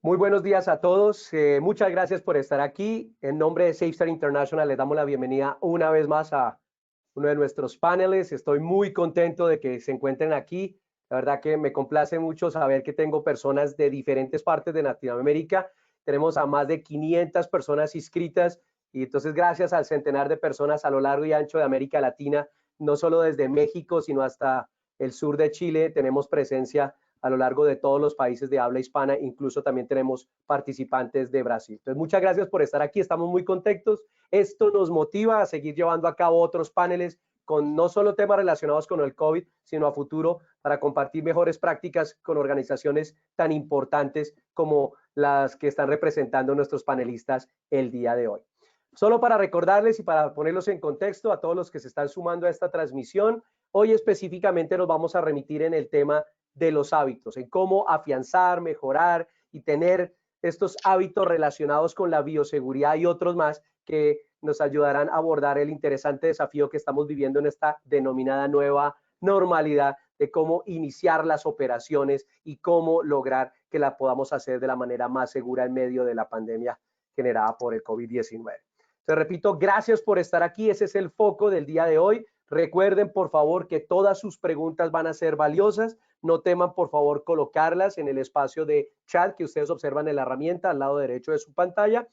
Muy buenos días a todos. Muchas gracias por estar aquí. En nombre de SafeStar International les damos la bienvenida una vez más a uno de nuestros paneles. Estoy muy contento de que se encuentren aquí. La verdad que me complace mucho saber que tengo personas de diferentes partes de Latinoamérica. Tenemos a más de 500 personas inscritas y entonces gracias al centenar de personas a lo largo y ancho de América Latina, no solo desde México, sino hasta el sur de Chile, tenemos presencia a lo largo de todos los países de habla hispana, incluso también tenemos participantes de Brasil. Entonces, muchas gracias por estar aquí, estamos muy contentos. Esto nos motiva a seguir llevando a cabo otros paneles con no solo temas relacionados con el COVID, sino a futuro para compartir mejores prácticas con organizaciones tan importantes como las que están representando nuestros panelistas el día de hoy. Solo para recordarles y para ponerlos en contexto a todos los que se están sumando a esta transmisión, hoy específicamente nos vamos a remitir en el tema de los hábitos, en cómo afianzar, mejorar y tener estos hábitos relacionados con la bioseguridad y otros más que nos ayudarán a abordar el interesante desafío que estamos viviendo en esta denominada nueva normalidad de cómo iniciar las operaciones y cómo lograr que la podamos hacer de la manera más segura en medio de la pandemia generada por el COVID-19. Te repito, gracias por estar aquí. Ese es el foco del día de hoy. Recuerden, por favor, que todas sus preguntas van a ser valiosas. No teman, por favor, colocarlas en el espacio de chat que ustedes observan en la herramienta al lado derecho de su pantalla.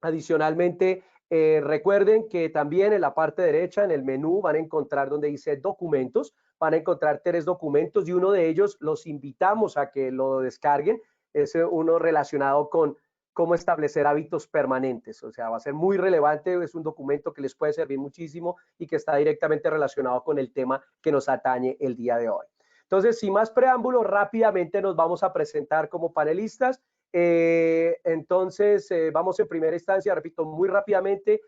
Adicionalmente, recuerden que también en la parte derecha, en el menú, van a encontrar donde dice documentos. Van a encontrar 3 documentos y uno de ellos los invitamos a que lo descarguen. Es uno relacionado con cómo establecer hábitos permanentes. O sea, va a ser muy relevante, es un documento que les puede servir muchísimo y que está directamente relacionado con el tema que nos atañe el día de hoy. Entonces, sin más preámbulo, rápidamente nos vamos a presentar como panelistas. Entonces, vamos en primera instancia, repito, muy rápidamente,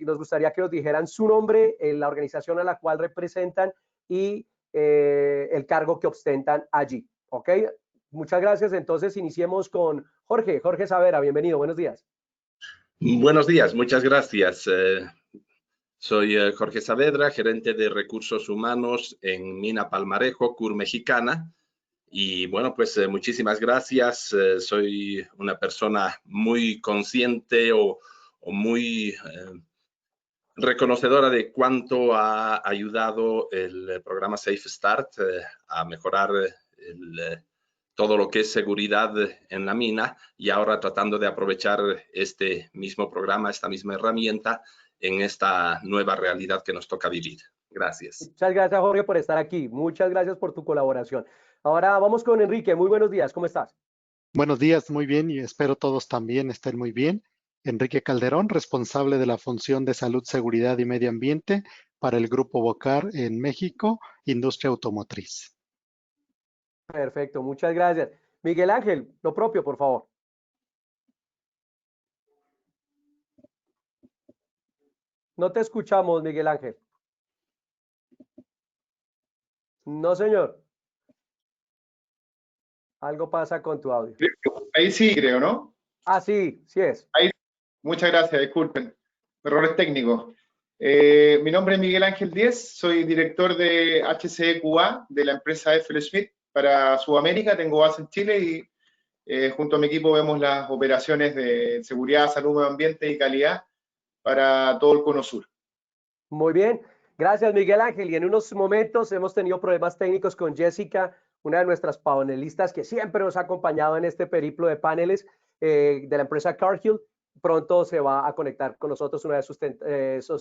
nos gustaría que nos dijeran su nombre, la organización a la cual representan y el cargo que ostentan allí. ¿Ok? Muchas gracias. Entonces, iniciemos con Jorge. Jorge Savera, bienvenido. Buenos días. Buenos días, muchas gracias. Soy Jorge Saavedra, gerente de recursos humanos en Mina Palmarejo, CUR Mexicana. Y bueno, pues muchísimas gracias. Soy una persona muy consciente o muy reconocedora de cuánto ha ayudado el programa Safe Start a mejorar todo lo que es seguridad en la mina, y ahora tratando de aprovechar este mismo programa, esta misma herramienta en esta nueva realidad que nos toca vivir. Gracias. Muchas gracias, Jorge, por estar aquí. Muchas gracias por tu colaboración. Ahora vamos con Enrique. Muy buenos días. ¿Cómo estás? Buenos días, muy bien, y espero todos también estén muy bien. Enrique Calderón, responsable de la función de Salud, Seguridad y Medio Ambiente para el Grupo Bocar en México, Industria Automotriz. Perfecto, muchas gracias. Miguel Ángel, lo propio, por favor. No te escuchamos, Miguel Ángel. No, señor. Algo pasa con tu audio. Ahí sí, creo, ¿no? Ah, sí, sí es. Ahí, muchas gracias, disculpen. Errores técnicos. Mi nombre es Miguel Ángel Díez, soy director de HCQA de la empresa FL Smith para Sudamérica. Tengo base en Chile y junto a mi equipo vemos las operaciones de seguridad, salud, medio ambiente y calidad para todo el Cono Sur. Muy bien. Gracias, Miguel Ángel. Y en unos momentos hemos tenido problemas técnicos con Jessica, una de nuestras panelistas que siempre nos ha acompañado en este periplo de paneles de la empresa Cargill. Pronto se va a conectar con nosotros una vez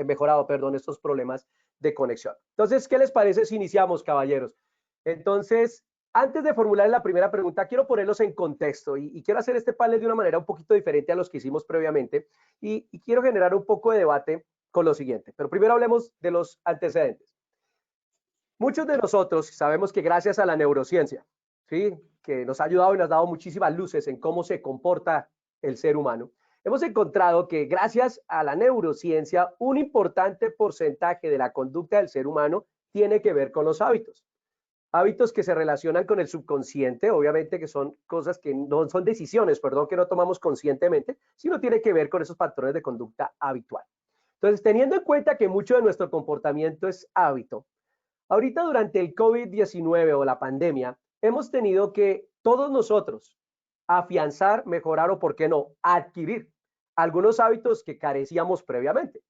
mejorado, perdón, estos problemas de conexión. Entonces, ¿qué les parece si iniciamos, caballeros? Entonces, antes de formular la primera pregunta, quiero ponerlos en contexto y quiero hacer este panel de una manera un poquito diferente a los que hicimos previamente y quiero generar un poco de debate con lo siguiente. Pero primero hablemos de los antecedentes. Muchos de nosotros sabemos que gracias a la neurociencia, ¿sí?, que nos ha ayudado y nos ha dado muchísimas luces en cómo se comporta el ser humano, hemos encontrado que gracias a la neurociencia un importante porcentaje de la conducta del ser humano tiene que ver con los hábitos. Hábitos que se relacionan con el subconsciente, obviamente que son cosas que no son decisiones, perdón, que no tomamos conscientemente, sino tiene que ver con esos patrones de conducta habitual. Entonces, teniendo en cuenta que mucho de nuestro comportamiento es hábito, ahorita durante el COVID-19 o la pandemia, hemos tenido que todos nosotros afianzar, mejorar o, por qué no, adquirir algunos hábitos que carecíamos previamente.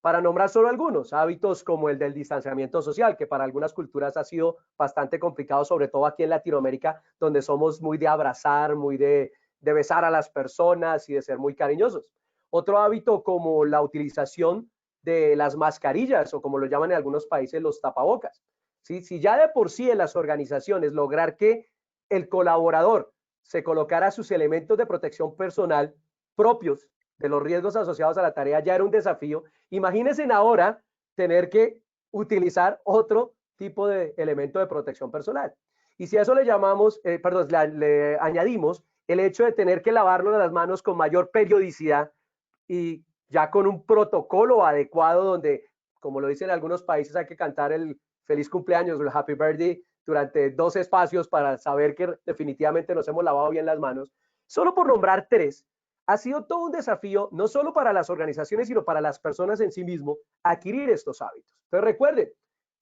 Para nombrar solo algunos, hábitos como el del distanciamiento social, que para algunas culturas ha sido bastante complicado, sobre todo aquí en Latinoamérica, donde somos muy de abrazar, muy de besar a las personas y de ser muy cariñosos. Otro hábito como la utilización de las mascarillas o como lo llaman en algunos países los tapabocas. ¿Sí? Si ya de por sí en las organizaciones lograr que el colaborador se colocara sus elementos de protección personal propios de los riesgos asociados a la tarea ya era un desafío, imagínense ahora tener que utilizar otro tipo de elemento de protección personal. Y si a eso le llamamos, le añadimos el hecho de tener que lavarnos las manos con mayor periodicidad y ya con un protocolo adecuado donde, como lo dicen algunos países, hay que cantar el feliz cumpleaños, el happy birthday, durante 2 espacios para saber que definitivamente nos hemos lavado bien las manos. Solo por nombrar 3, ha sido todo un desafío, no solo para las organizaciones, sino para las personas en sí mismo, adquirir estos hábitos. Entonces recuerden,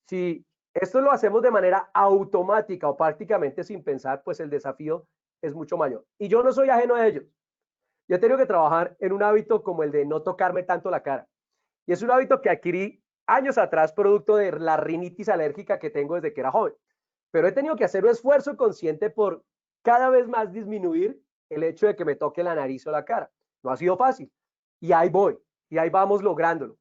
si esto lo hacemos de manera automática o prácticamente sin pensar, pues el desafío es mucho mayor. Y yo no soy ajeno a ello. Yo he tenido que trabajar en un hábito como el de no tocarme tanto la cara. Y es un hábito que adquirí años atrás, producto de la rinitis alérgica que tengo desde que era joven. Pero he tenido que hacer un esfuerzo consciente por cada vez más disminuir el hecho de que me toque la nariz o la cara. No ha sido fácil. Y ahí voy. Y ahí vamos lográndolo.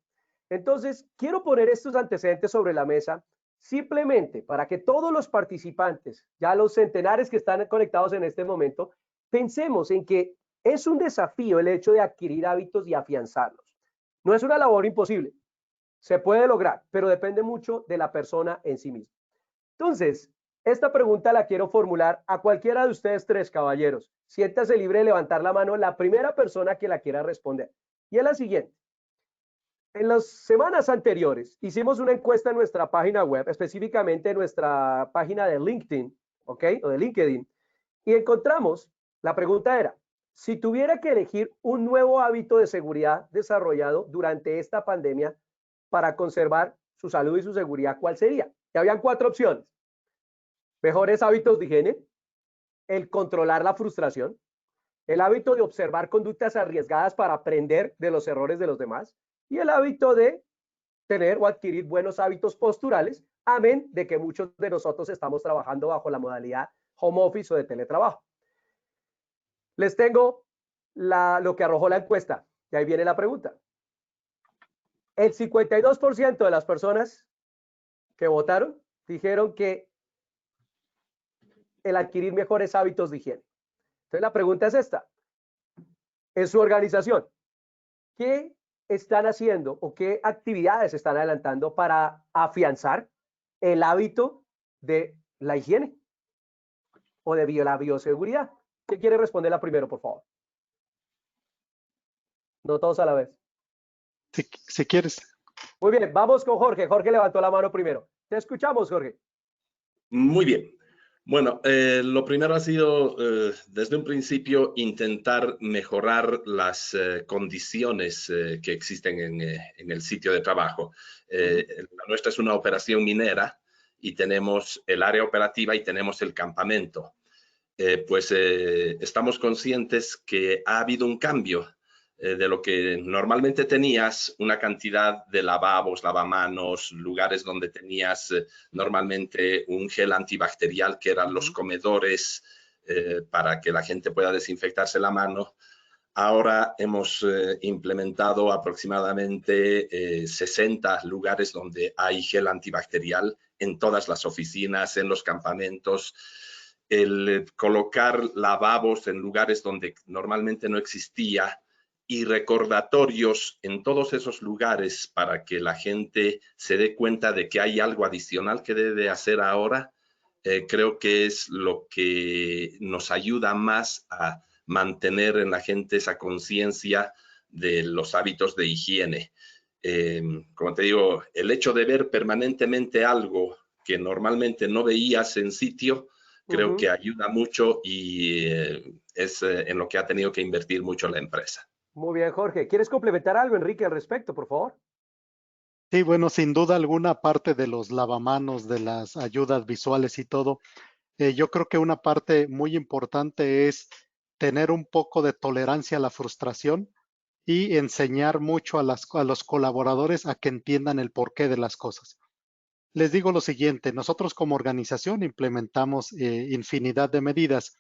Entonces, quiero poner estos antecedentes sobre la mesa simplemente para que todos los participantes, ya los centenares que están conectados en este momento, pensemos en que es un desafío el hecho de adquirir hábitos y afianzarlos. No es una labor imposible. Se puede lograr, pero depende mucho de la persona en sí misma. Entonces, esta pregunta la quiero formular a cualquiera de ustedes 3, caballeros. Siéntase libre de levantar la mano la primera persona que la quiera responder. Y es la siguiente. En las semanas anteriores hicimos una encuesta en nuestra página web, específicamente en nuestra página de LinkedIn, ¿ok? O de LinkedIn. Y encontramos, la pregunta era, si tuviera que elegir un nuevo hábito de seguridad desarrollado durante esta pandemia para conservar su salud y su seguridad, ¿cuál sería? Y habían 4 opciones. Mejores hábitos de higiene, el controlar la frustración, el hábito de observar conductas arriesgadas para aprender de los errores de los demás y el hábito de tener o adquirir buenos hábitos posturales, amén de que muchos de nosotros estamos trabajando bajo la modalidad home office o de teletrabajo. Les tengo lo que arrojó la encuesta y ahí viene la pregunta. El 52% de las personas que votaron dijeron que el adquirir mejores hábitos de higiene. Entonces la pregunta es esta. En su organización, ¿qué están haciendo o qué actividades están adelantando para afianzar el hábito de la higiene o de la bioseguridad? ¿Qué quiere responderla primero, por favor? No todos a la vez. Si quieres. Muy bien, vamos con Jorge. Jorge levantó la mano primero. Te escuchamos, Jorge. Muy bien. Bueno, lo primero ha sido desde un principio intentar mejorar las condiciones que existen en el sitio de trabajo. La nuestra es una operación minera y tenemos el área operativa y tenemos el campamento. Estamos conscientes que ha habido un cambio de lo que normalmente tenías, una cantidad de lavabos, lavamanos, lugares donde tenías normalmente un gel antibacterial que eran los comedores para que la gente pueda desinfectarse la mano. Ahora hemos implementado aproximadamente 60 lugares donde hay gel antibacterial en todas las oficinas, en los campamentos. El colocar lavabos en lugares donde normalmente no existía y recordatorios en todos esos lugares para que la gente se dé cuenta de que hay algo adicional que debe hacer ahora, creo que es lo que nos ayuda más a mantener en la gente esa conciencia de los hábitos de higiene. Como te digo, el hecho de ver permanentemente algo que normalmente no veías en sitio, creo que ayuda mucho y es en lo que ha tenido que invertir mucho la empresa. Muy bien, Jorge. ¿Quieres complementar algo, Enrique, al respecto, por favor? Sí, bueno, sin duda alguna, parte de los lavamanos, de las ayudas visuales y todo, Yo creo que una parte muy importante es tener un poco de tolerancia a la frustración y enseñar mucho a los colaboradores a que entiendan el porqué de las cosas. Les digo lo siguiente, nosotros como organización implementamos infinidad de medidas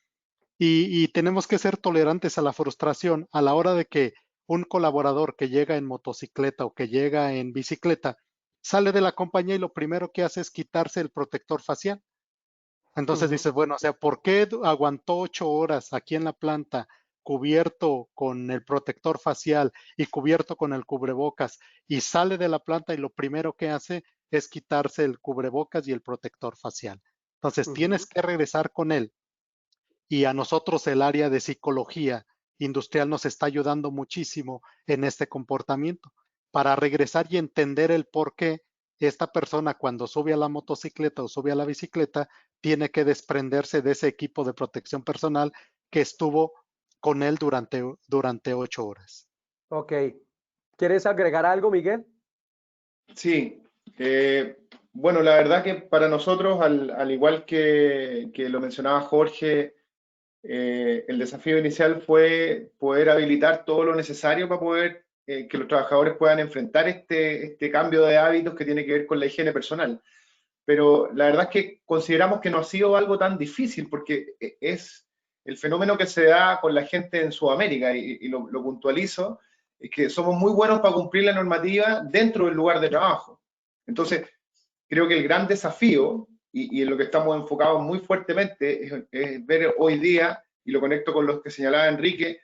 y tenemos que ser tolerantes a la frustración a la hora de que un colaborador que llega en motocicleta o que llega en bicicleta sale de la compañía y lo primero que hace es quitarse el protector facial. Entonces Ujú. dices, bueno, o sea, ¿por qué aguantó 8 horas aquí en la planta cubierto con el protector facial y cubierto con el cubrebocas y sale de la planta y lo primero que hace es quitarse el cubrebocas y el protector facial? Entonces tienes Ujú. que regresar con él y a nosotros el área de psicología industrial nos está ayudando muchísimo en este comportamiento para regresar y entender el por qué esta persona cuando sube a la motocicleta o sube a la bicicleta tiene que desprenderse de ese equipo de protección personal que estuvo con él durante 8 horas. Ok. ¿Quieres agregar algo, Miguel? Sí, bueno, la verdad que para nosotros, al igual que lo mencionaba Jorge, el desafío inicial fue poder habilitar todo lo necesario para poder que los trabajadores puedan enfrentar este cambio de hábitos que tiene que ver con la higiene personal. Pero la verdad es que consideramos que no ha sido algo tan difícil porque es el fenómeno que se da con la gente en Sudamérica y lo puntualizo, es que somos muy buenos para cumplir la normativa dentro del lugar de trabajo. Entonces, creo que el gran desafío y en lo que estamos enfocados muy fuertemente es ver hoy día, y lo conecto con lo que señalaba Enrique,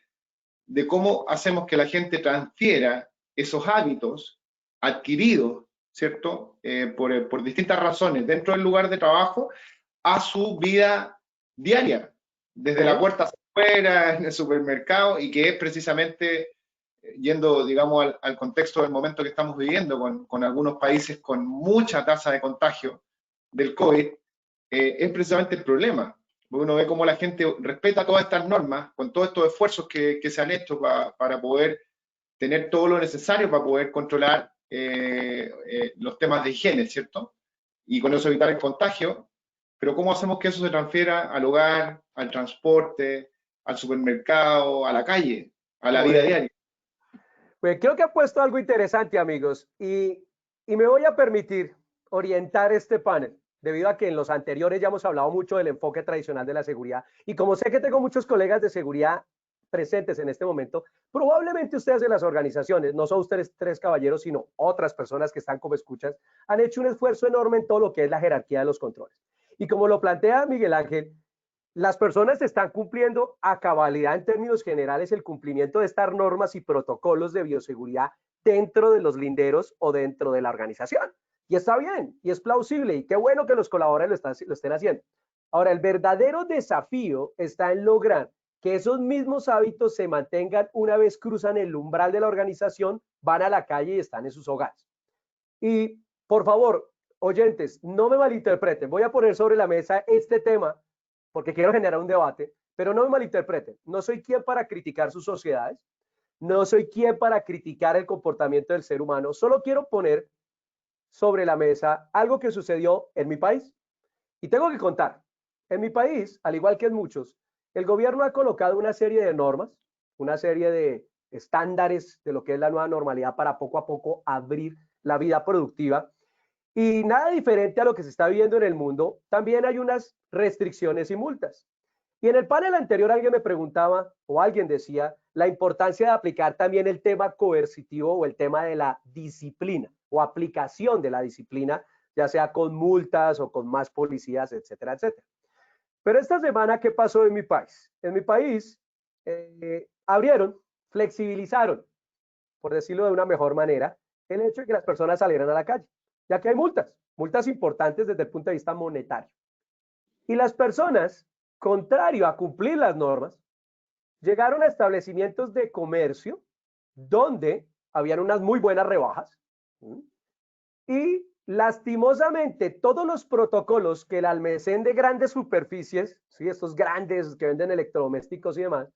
de cómo hacemos que la gente transfiera esos hábitos adquiridos, ¿cierto? Por distintas razones dentro del lugar de trabajo a su vida diaria, desde la Sí. puerta hacia afuera, en el supermercado, y que es precisamente yendo, digamos, al contexto del momento que estamos viviendo, con algunos países con mucha tasa de contagio del COVID, es precisamente el problema. Uno ve cómo la gente respeta todas estas normas, con todos estos esfuerzos que se han hecho para poder tener todo lo necesario para poder controlar los temas de higiene, ¿cierto? Y con eso evitar el contagio. Pero ¿cómo hacemos que eso se transfiera al hogar, al transporte, al supermercado, a la calle, a la vida Bueno, diaria? pues creo que ha puesto algo interesante, amigos, y me voy a permitir orientar este panel, debido a que en los anteriores ya hemos hablado mucho del enfoque tradicional de la seguridad, y como sé que tengo muchos colegas de seguridad presentes en este momento, probablemente ustedes en las organizaciones, no son ustedes tres caballeros, sino otras personas que están como escuchas, han hecho un esfuerzo enorme en todo lo que es la jerarquía de los controles. Y como lo plantea Miguel Ángel, las personas están cumpliendo a cabalidad en términos generales el cumplimiento de estas normas y protocolos de bioseguridad dentro de los linderos o dentro de la organización. Y está bien, y es plausible, y qué bueno que los colaboradores lo estén haciendo. Ahora, el verdadero desafío está en lograr que esos mismos hábitos se mantengan una vez cruzan el umbral de la organización, van a la calle y están en sus hogares. Y por favor, oyentes, no me malinterpreten, voy a poner sobre la mesa este tema porque quiero generar un debate, pero no me malinterpreten, no soy quien para criticar sus sociedades, no soy quien para criticar el comportamiento del ser humano, solo quiero poner sobre la mesa algo que sucedió en mi país. Y tengo que contar, en mi país, al igual que en muchos, el gobierno ha colocado una serie de normas, una serie de estándares de lo que es la nueva normalidad para poco a poco abrir la vida productiva. Y nada diferente a lo que se está viviendo en el mundo, también hay unas restricciones y multas. Y en el panel anterior alguien me preguntaba o alguien decía la importancia de aplicar también el tema coercitivo o el tema de la disciplina o aplicación de la disciplina, ya sea con multas o con más policías, etcétera, etcétera. Pero esta semana, ¿qué pasó en mi país? En mi país abrieron, flexibilizaron, por decirlo de una mejor manera, el hecho de que las personas salieran a la calle, ya que hay multas, multas importantes desde el punto de vista monetario. Y las personas, contrario a cumplir las normas, llegaron a establecimientos de comercio donde habían unas muy buenas rebajas y lastimosamente todos los protocolos que el almacén de grandes superficies, ¿sí? Estos grandes que venden electrodomésticos y demás,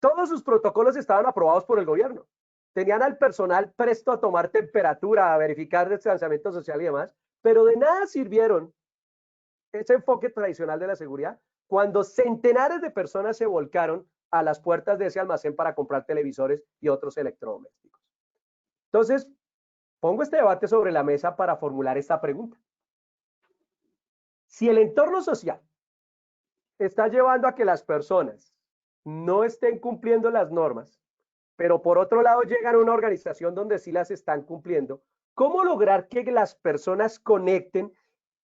todos sus protocolos estaban aprobados por el gobierno. Tenían al personal presto a tomar temperatura, a verificar distanciamiento social y demás, pero de nada sirvieron ese enfoque tradicional de la seguridad cuando centenares de personas se volcaron a las puertas de ese almacén para comprar televisores y otros electrodomésticos. Entonces, pongo este debate sobre la mesa para formular esta pregunta. Si el entorno social está llevando a que las personas no estén cumpliendo las normas, pero por otro lado llegan a una organización donde sí las están cumpliendo, ¿cómo lograr que las personas conecten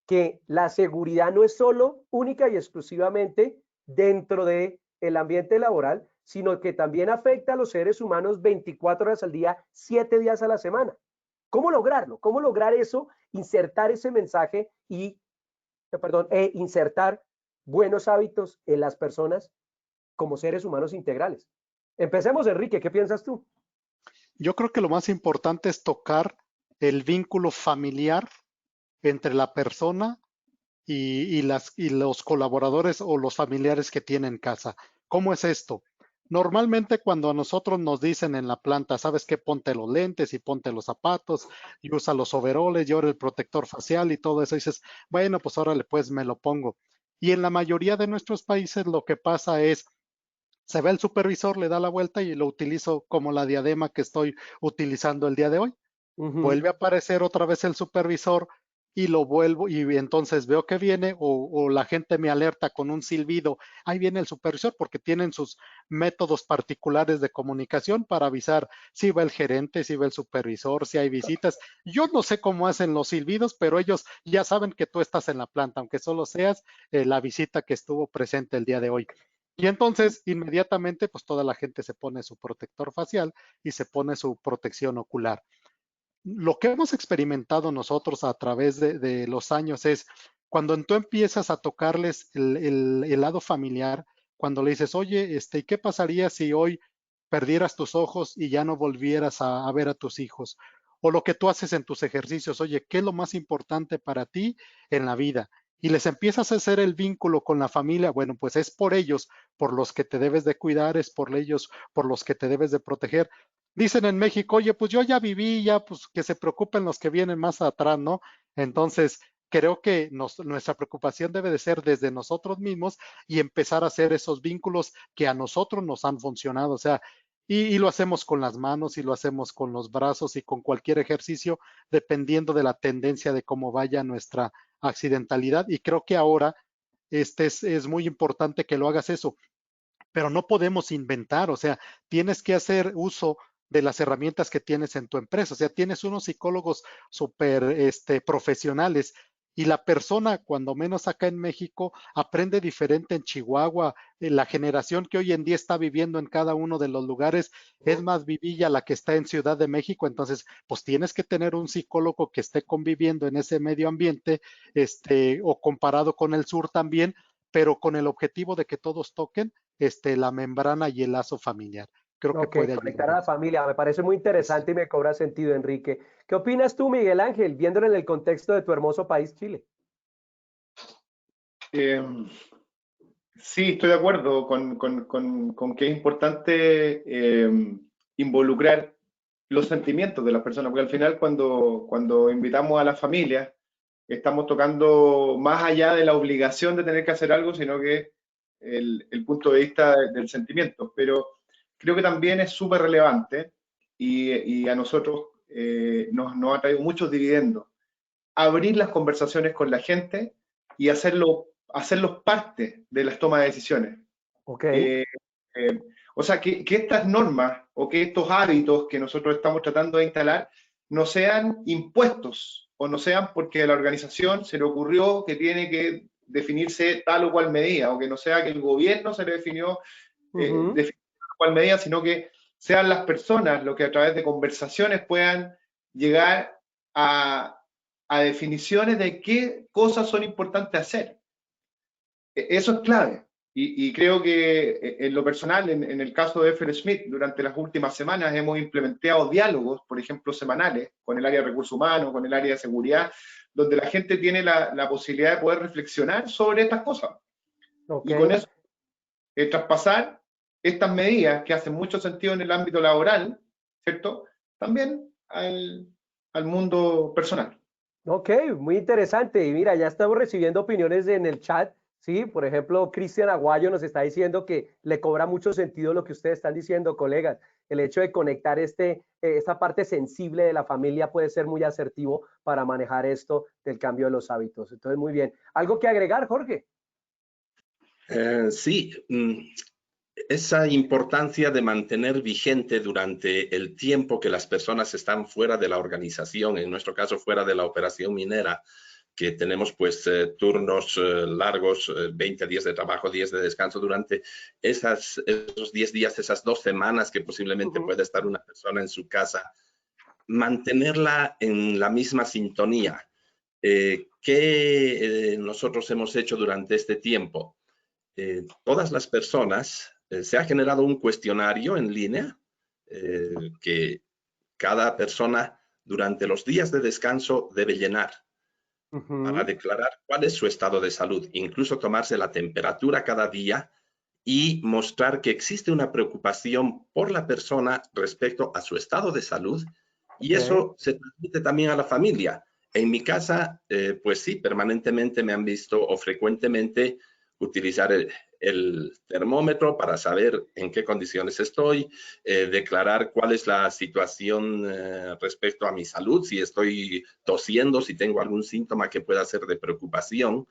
que la seguridad no es solo única y exclusivamente dentro del ambiente laboral, sino que también afecta a los seres humanos 24 horas al día, 7 días a la semana? ¿Cómo lograrlo? ¿Cómo lograr eso? Insertar ese mensaje y, insertar buenos hábitos en las personas como seres humanos integrales. Empecemos, Enrique, ¿qué piensas tú? Yo creo que lo más importante es tocar el vínculo familiar entre la persona y los colaboradores o los familiares que tiene en casa. ¿Cómo es esto? Normalmente cuando a nosotros nos dicen en la planta, ¿sabes qué? Ponte los lentes y ponte los zapatos y usa los overoles y ahora el protector facial y todo eso. Y dices, bueno, pues órale, pues me lo pongo. Y en la mayoría de nuestros países lo que pasa es, se ve el supervisor, le da la vuelta y lo utilizo como la diadema que estoy utilizando el día de hoy. Vuelve a aparecer otra vez el supervisor y lo vuelvo y entonces veo que viene o la gente me alerta con un silbido, ahí viene el supervisor porque tienen sus métodos particulares de comunicación para avisar si va el gerente, si va el supervisor, si hay visitas. Yo no sé cómo hacen los silbidos, pero ellos ya saben que tú estás en la planta, aunque solo seas la visita que estuvo presente el día de hoy. Y entonces inmediatamente pues toda la gente se pone su protector facial y se pone su protección ocular. Lo que hemos experimentado nosotros a través de los años es cuando tú empiezas a tocarles el lado familiar, cuando le dices, oye, ¿y qué pasaría si hoy perdieras tus ojos y ya no volvieras a ver a tus hijos? O lo que tú haces en tus ejercicios, oye, ¿qué es lo más importante para ti en la vida? Y les empiezas a hacer el vínculo con la familia, bueno, pues es por ellos por los que te debes de cuidar, es por ellos por los que te debes de proteger. Dicen en México, oye, pues yo ya viví, ya pues que se preocupen los que vienen más atrás, ¿no? Entonces, creo que nuestra preocupación debe de ser desde nosotros mismos y empezar a hacer esos vínculos que a nosotros nos han funcionado, o sea, y lo hacemos con las manos y lo hacemos con los brazos y con cualquier ejercicio, dependiendo de la tendencia de cómo vaya nuestra accidentalidad. Y creo que ahora es muy importante que lo hagas eso, pero no podemos inventar, o sea, tienes que hacer uso de las herramientas que tienes en tu empresa, o sea, tienes unos psicólogos súper profesionales y la persona, cuando menos acá en México, aprende diferente en Chihuahua. La generación que hoy en día está viviendo en cada uno de los lugares es más vivilla la que está en Ciudad de México, entonces, pues tienes que tener un psicólogo que esté conviviendo en ese medio ambiente, o comparado con el sur también, pero con el objetivo de que todos toquen la membrana y el lazo familiar. Creo que Ok, puede conectar ayudar a la eso. familia, me parece muy interesante y me cobra sentido, Enrique. ¿Qué opinas tú, Miguel Ángel, viéndolo en el contexto de tu hermoso país, Chile? Sí, estoy de acuerdo con que es importante involucrar los sentimientos de las personas, porque al final cuando invitamos a la familia, estamos tocando más allá de la obligación de tener que hacer algo, sino que el punto de vista del sentimiento. Pero creo que también es súper relevante y a nosotros nos ha traído muchos dividendos. Abrir las conversaciones con la gente y hacerlos parte de las tomas de decisiones. Ok, Eh, o sea, que estas normas o que estos hábitos que nosotros estamos tratando de instalar no sean impuestos o no sean porque a la organización se le ocurrió que tiene que definirse tal o cual medida, o que no sea que el gobierno se le definió definir tal o cual medida, sino que sean las personas los que a través de conversaciones puedan llegar a definiciones de qué cosas son importantes hacer. Eso es clave. Y creo que en lo personal, en el caso de FLSmidth, durante las últimas semanas hemos implementado diálogos, por ejemplo, semanales, con el área de recursos humanos, con el área de seguridad, donde la gente tiene la posibilidad de poder reflexionar sobre estas cosas. ok. Y con eso, traspasar estas medidas que hacen mucho sentido en el ámbito laboral, ¿cierto? También al mundo personal. Ok, muy interesante. Y mira, ya estamos recibiendo opiniones en el chat. Sí, por ejemplo, Cristian Aguayo nos está diciendo que le cobra mucho sentido lo que ustedes están diciendo, colegas. El hecho de conectar esta parte sensible de la familia puede ser muy asertivo para manejar esto del cambio de los hábitos. Entonces, muy bien. ¿Algo que agregar, Jorge? Sí, esa importancia de mantener vigente durante el tiempo que las personas están fuera de la organización, en nuestro caso fuera de la operación minera, que tenemos pues turnos largos, 20 días de trabajo, 10 de descanso durante esos 10 días, esas 2 semanas que posiblemente puede estar una persona en su casa, mantenerla en la misma sintonía. ¿Qué nosotros hemos hecho durante este tiempo? Todas las personas, se ha generado un cuestionario en línea que cada persona durante los días de descanso debe llenar para declarar cuál es su estado de salud, incluso tomarse la temperatura cada día y mostrar que existe una preocupación por la persona respecto a su estado de salud, y eso se transmite también a la familia. En mi casa, pues sí, permanentemente me han visto o frecuentemente utilizar el termómetro para saber en qué condiciones estoy, declarar cuál es la situación respecto a mi salud, si estoy tosiendo, si tengo algún síntoma que pueda ser de preocupación.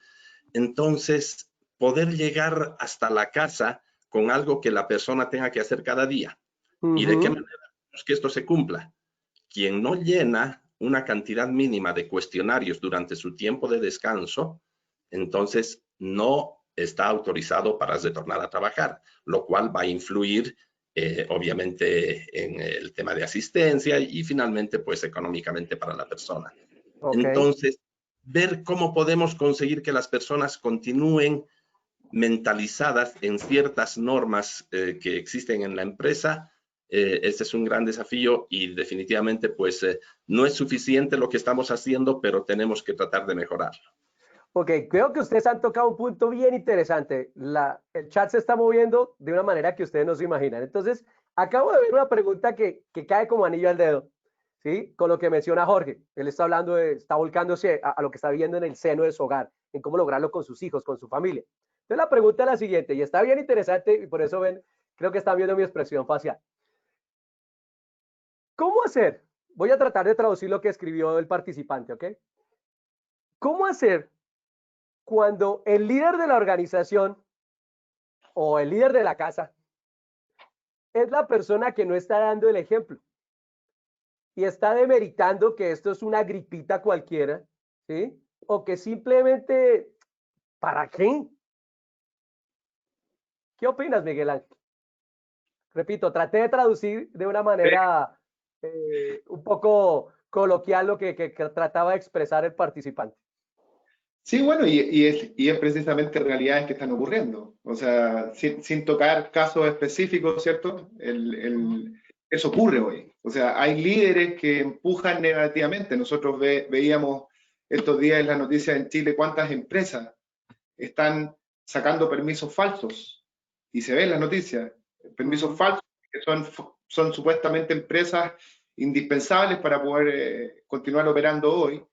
Entonces, poder llegar hasta la casa con algo que la persona tenga que hacer cada día. ¿Y de qué manera hacemos que esto se cumpla? Quien no llena una cantidad mínima de cuestionarios durante su tiempo de descanso, entonces no está autorizado para retornar a trabajar, lo cual va a influir obviamente en el tema de asistencia y finalmente pues económicamente para la persona. Entonces, ver cómo podemos conseguir que las personas continúen mentalizadas en ciertas normas que existen en la empresa. Este es un gran desafío y definitivamente pues no es suficiente lo que estamos haciendo, pero tenemos que tratar de mejorarlo. Ok, creo que ustedes han tocado un punto bien interesante. El chat se está moviendo de una manera que ustedes no se imaginan. Entonces, acabo de ver una pregunta que cae como anillo al dedo, ¿sí? Con lo que menciona Jorge. Él está hablando está volcándose a lo que está viendo en el seno de su hogar, en cómo lograrlo con sus hijos, con su familia. Entonces, la pregunta es la siguiente, y está bien interesante, y por eso ven, creo que están viendo mi expresión facial. ¿Cómo hacer? Voy a tratar de traducir lo que escribió el participante, ¿ok? ¿Cómo hacer cuando el líder de la organización o el líder de la casa es la persona que no está dando el ejemplo y está demeritando que esto es una gripita cualquiera, ¿sí? O que simplemente, ¿para qué? ¿Qué opinas, Miguel Ángel? Repito, traté de traducir de una manera un poco coloquial lo que trataba de expresar el participante. Sí, bueno, y es precisamente realidades que están ocurriendo. O sea, sin tocar casos específicos, ¿cierto? Eso ocurre hoy. O sea, hay líderes que empujan negativamente. Nosotros veíamos estos días en las noticias en Chile cuántas empresas están sacando permisos falsos. Y se ve en las noticias, permisos falsos que son supuestamente empresas indispensables para poder continuar operando hoy.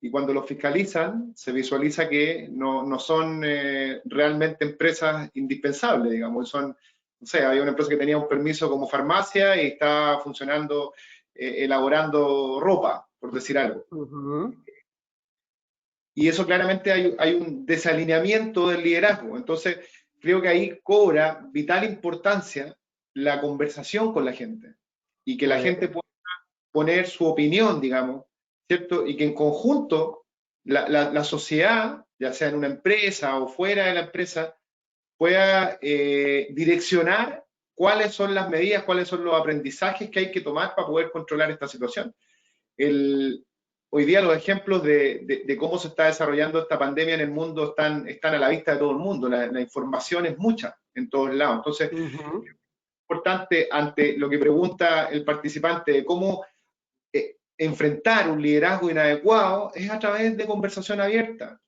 Y cuando los fiscalizan, se visualiza que no son realmente empresas indispensables, digamos. Son, no sé, había una empresa que tenía un permiso como farmacia y está funcionando, elaborando ropa, por decir algo. Y eso claramente hay un desalineamiento del liderazgo. Entonces, creo que ahí cobra vital importancia la conversación con la gente y que la gente pueda poner su opinión, digamos, ¿cierto? Y que en conjunto la sociedad, ya sea en una empresa o fuera de la empresa, pueda direccionar cuáles son las medidas, cuáles son los aprendizajes que hay que tomar para poder controlar esta situación. Hoy día los ejemplos de cómo se está desarrollando esta pandemia en el mundo están a la vista de todo el mundo. La información es mucha en todos lados. Entonces, es importante ante lo que pregunta el participante de cómo enfrentar un liderazgo inadecuado es a través de conversación abierta,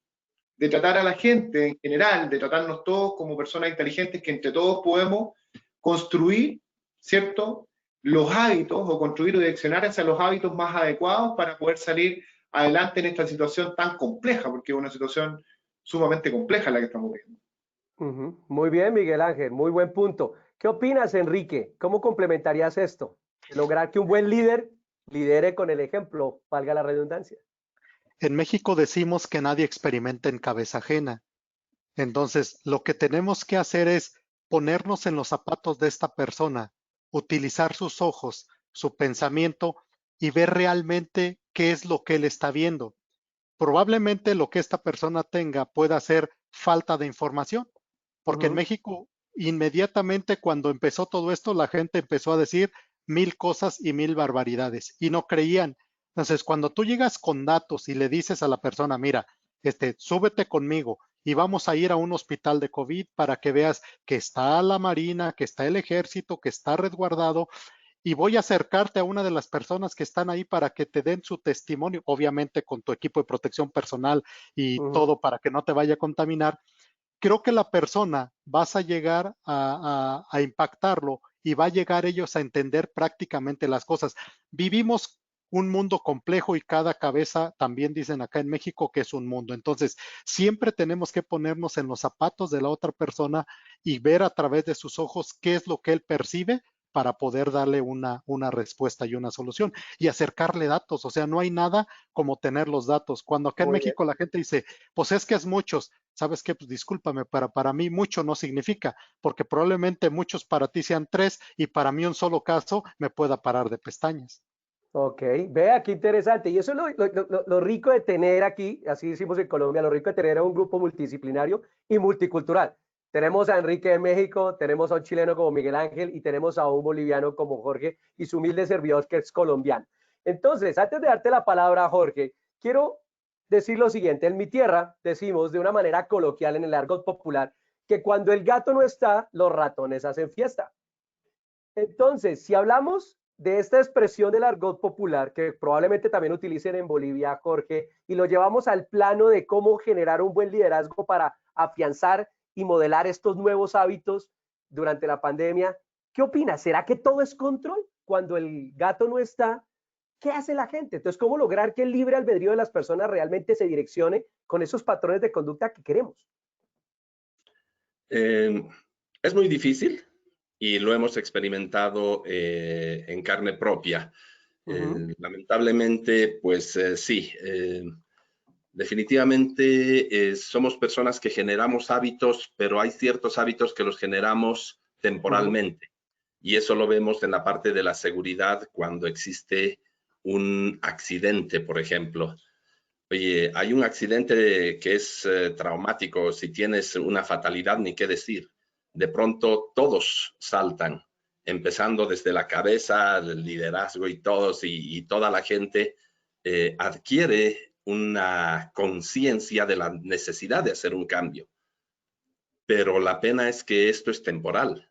de tratar a la gente en general, de tratarnos todos como personas inteligentes que entre todos podemos construir, ¿cierto?, los hábitos o construir o direccionar hacia los hábitos más adecuados para poder salir adelante en esta situación tan compleja, porque es una situación sumamente compleja la que estamos viviendo. Muy bien, Miguel Ángel, muy buen punto. ¿Qué opinas, Enrique? ¿Cómo complementarías esto? Lograr que un buen líder lidere con el ejemplo, valga la redundancia. En México decimos que nadie experimenta en cabeza ajena. Entonces, lo que tenemos que hacer es ponernos en los zapatos de esta persona, utilizar sus ojos, su pensamiento y ver realmente qué es lo que él está viendo. Probablemente lo que esta persona tenga pueda ser falta de información, porque en México inmediatamente cuando empezó todo esto, la gente empezó a decir 1000 cosas y 1000 barbaridades y no creían. Entonces, cuando tú llegas con datos y le dices a la persona, mira, súbete conmigo y vamos a ir a un hospital de COVID para que veas que está la Marina, que está el Ejército, que está resguardado, y voy a acercarte a una de las personas que están ahí para que te den su testimonio, obviamente con tu equipo de protección personal y todo para que no te vaya a contaminar. Creo que la persona vas a llegar a impactarlo y va a llegar ellos a entender prácticamente las cosas. Vivimos un mundo complejo y cada cabeza, también dicen acá en México, que es un mundo. Entonces, siempre tenemos que ponernos en los zapatos de la otra persona y ver a través de sus ojos qué es lo que él percibe para poder darle una respuesta y una solución y acercarle datos. O sea, no hay nada como tener los datos. Cuando acá en Muy bien. México la gente dice, pues es que es muchos, ¿sabes qué? Pues discúlpame, para mí mucho no significa, porque probablemente muchos para ti sean 3 y para mí un solo caso me pueda parar de pestañas. Ok, vea qué interesante. Y eso es lo rico de tener aquí, así decimos en Colombia, lo rico de tener a un grupo multidisciplinario y multicultural. Tenemos a Enrique de México, tenemos a un chileno como Miguel Ángel y tenemos a un boliviano como Jorge y su humilde servidor que es colombiano. Entonces, antes de darte la palabra, Jorge, quiero decir lo siguiente. En mi tierra decimos de una manera coloquial en el argot popular que cuando el gato no está, los ratones hacen fiesta. Entonces, si hablamos de esta expresión del argot popular, que probablemente también utilicen en Bolivia, Jorge, y lo llevamos al plano de cómo generar un buen liderazgo para afianzar y modelar estos nuevos hábitos durante la pandemia, ¿qué opinas? ¿Será que todo es control? Cuando el gato no está, ¿qué hace la gente? Entonces, ¿cómo lograr que el libre albedrío de las personas realmente se direccione con esos patrones de conducta que queremos? Es muy difícil y lo hemos experimentado en carne propia. Lamentablemente, pues sí, definitivamente somos personas que generamos hábitos, pero hay ciertos hábitos que los generamos temporalmente. Y eso lo vemos en la parte de la seguridad cuando existe un accidente, por ejemplo. Oye, hay un accidente que es traumático, si tienes una fatalidad, ni qué decir. De pronto todos saltan, empezando desde la cabeza, el liderazgo y todos, y toda la gente adquiere una conciencia de la necesidad de hacer un cambio. Pero la pena es que esto es temporal.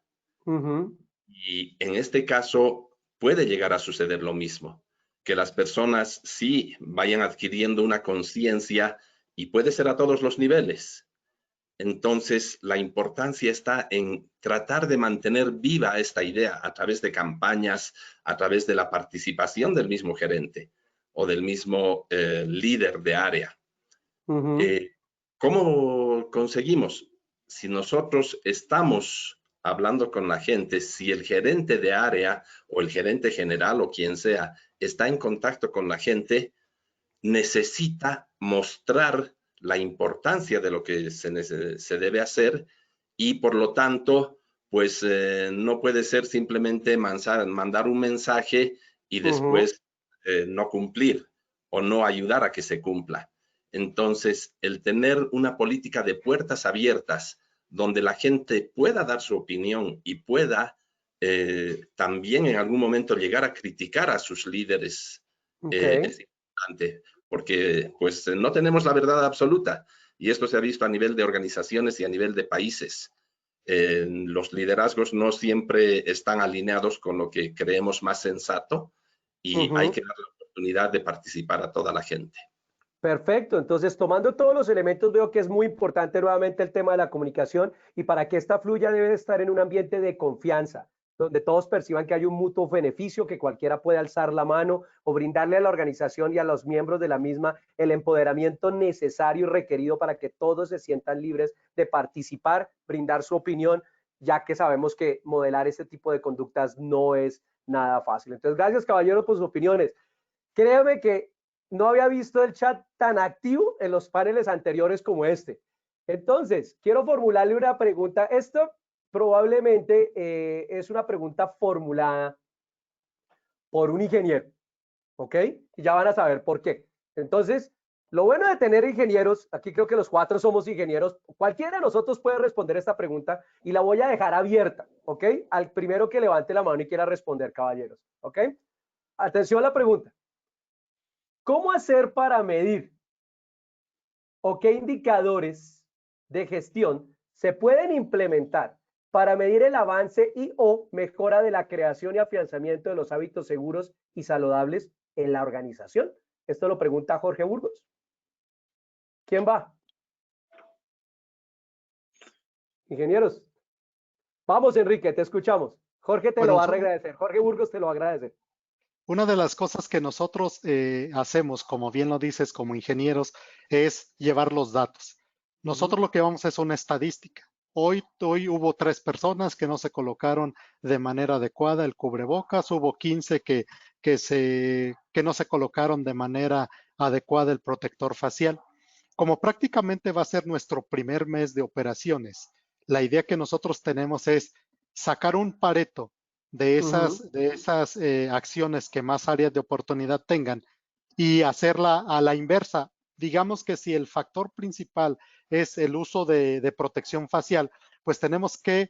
Y en este caso puede llegar a suceder lo mismo, que las personas sí vayan adquiriendo una conciencia y puede ser a todos los niveles. Entonces, la importancia está en tratar de mantener viva esta idea a través de campañas, a través de la participación del mismo gerente o del mismo líder de área. ¿Cómo conseguimos? Si nosotros estamos hablando con la gente, si el gerente de área o el gerente general o quien sea está en contacto con la gente, necesita mostrar la importancia de lo que se debe hacer y por lo tanto, pues no puede ser simplemente mandar un mensaje y después no cumplir o no ayudar a que se cumpla. Entonces, el tener una política de puertas abiertas donde la gente pueda dar su opinión y pueda también en algún momento llegar a criticar a sus líderes es importante, porque pues no tenemos la verdad absoluta y esto se ha visto a nivel de organizaciones y a nivel de países. Los liderazgos no siempre están alineados con lo que creemos más sensato y hay que dar la oportunidad de participar a toda la gente. Perfecto, entonces tomando todos los elementos veo que es muy importante nuevamente el tema de la comunicación y para que esta fluya debe estar en un ambiente de confianza, donde todos perciban que hay un mutuo beneficio, que cualquiera puede alzar la mano o brindarle a la organización y a los miembros de la misma el empoderamiento necesario y requerido para que todos se sientan libres de participar, brindar su opinión, ya que sabemos que modelar este tipo de conductas no es nada fácil. Entonces, gracias, caballeros, por sus opiniones. Créeme que no había visto el chat tan activo en los paneles anteriores como este. Entonces, quiero formularle una pregunta. Esto probablemente es una pregunta formulada por un ingeniero, ¿ok? Y ya van a saber por qué. Entonces, lo bueno de tener ingenieros, aquí creo que los 4 somos ingenieros, cualquiera de nosotros puede responder esta pregunta y la voy a dejar abierta, ¿ok? Al primero que levante la mano y quiera responder, caballeros, ¿ok? Atención a la pregunta. ¿Cómo hacer para medir o qué indicadores de gestión se pueden implementar para medir el avance y o mejora de la creación y afianzamiento de los hábitos seguros y saludables en la organización? Esto lo pregunta Jorge Burgos. ¿Quién va? Ingenieros. Vamos, Enrique, te escuchamos. Jorge te lo va a agradecer. Jorge Burgos te lo va a agradecer. Una de las cosas que nosotros hacemos, como bien lo dices, como ingenieros, es llevar los datos. Nosotros lo que vamos es una estadística. Hoy hubo 3 personas que no se colocaron de manera adecuada el cubrebocas, hubo 15 que no se colocaron de manera adecuada el protector facial. Como prácticamente va a ser nuestro primer mes de operaciones, la idea que nosotros tenemos es sacar un Pareto de esas acciones que más áreas de oportunidad tengan y hacerla a la inversa. Digamos que si el factor principal es el uso de protección facial, pues tenemos que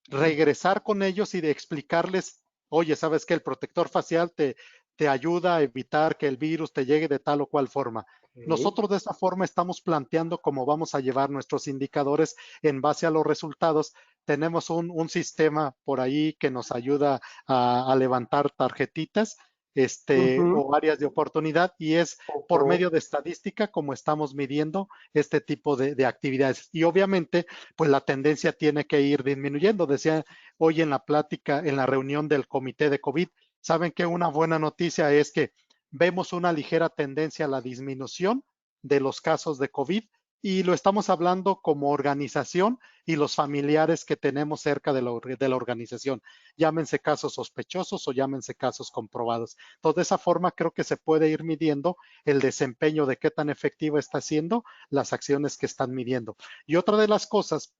regresar con ellos y de explicarles, oye, ¿sabes qué? El protector facial te ayuda a evitar que el virus te llegue de tal o cual forma. Nosotros de esa forma estamos planteando cómo vamos a llevar nuestros indicadores en base a los resultados. Tenemos un sistema por ahí que nos ayuda a levantar tarjetitas o áreas de oportunidad y es por medio de estadística como estamos midiendo este tipo de actividades. Y obviamente, pues la tendencia tiene que ir disminuyendo. Decía hoy en la plática, en la reunión del comité de COVID, saben que una buena noticia es que vemos una ligera tendencia a la disminución de los casos de COVID y lo estamos hablando como organización y los familiares que tenemos cerca de la organización. Llámense casos sospechosos o llámense casos comprobados. Entonces, de esa forma creo que se puede ir midiendo el desempeño de qué tan efectiva está siendo las acciones que están midiendo. Y otra de las cosas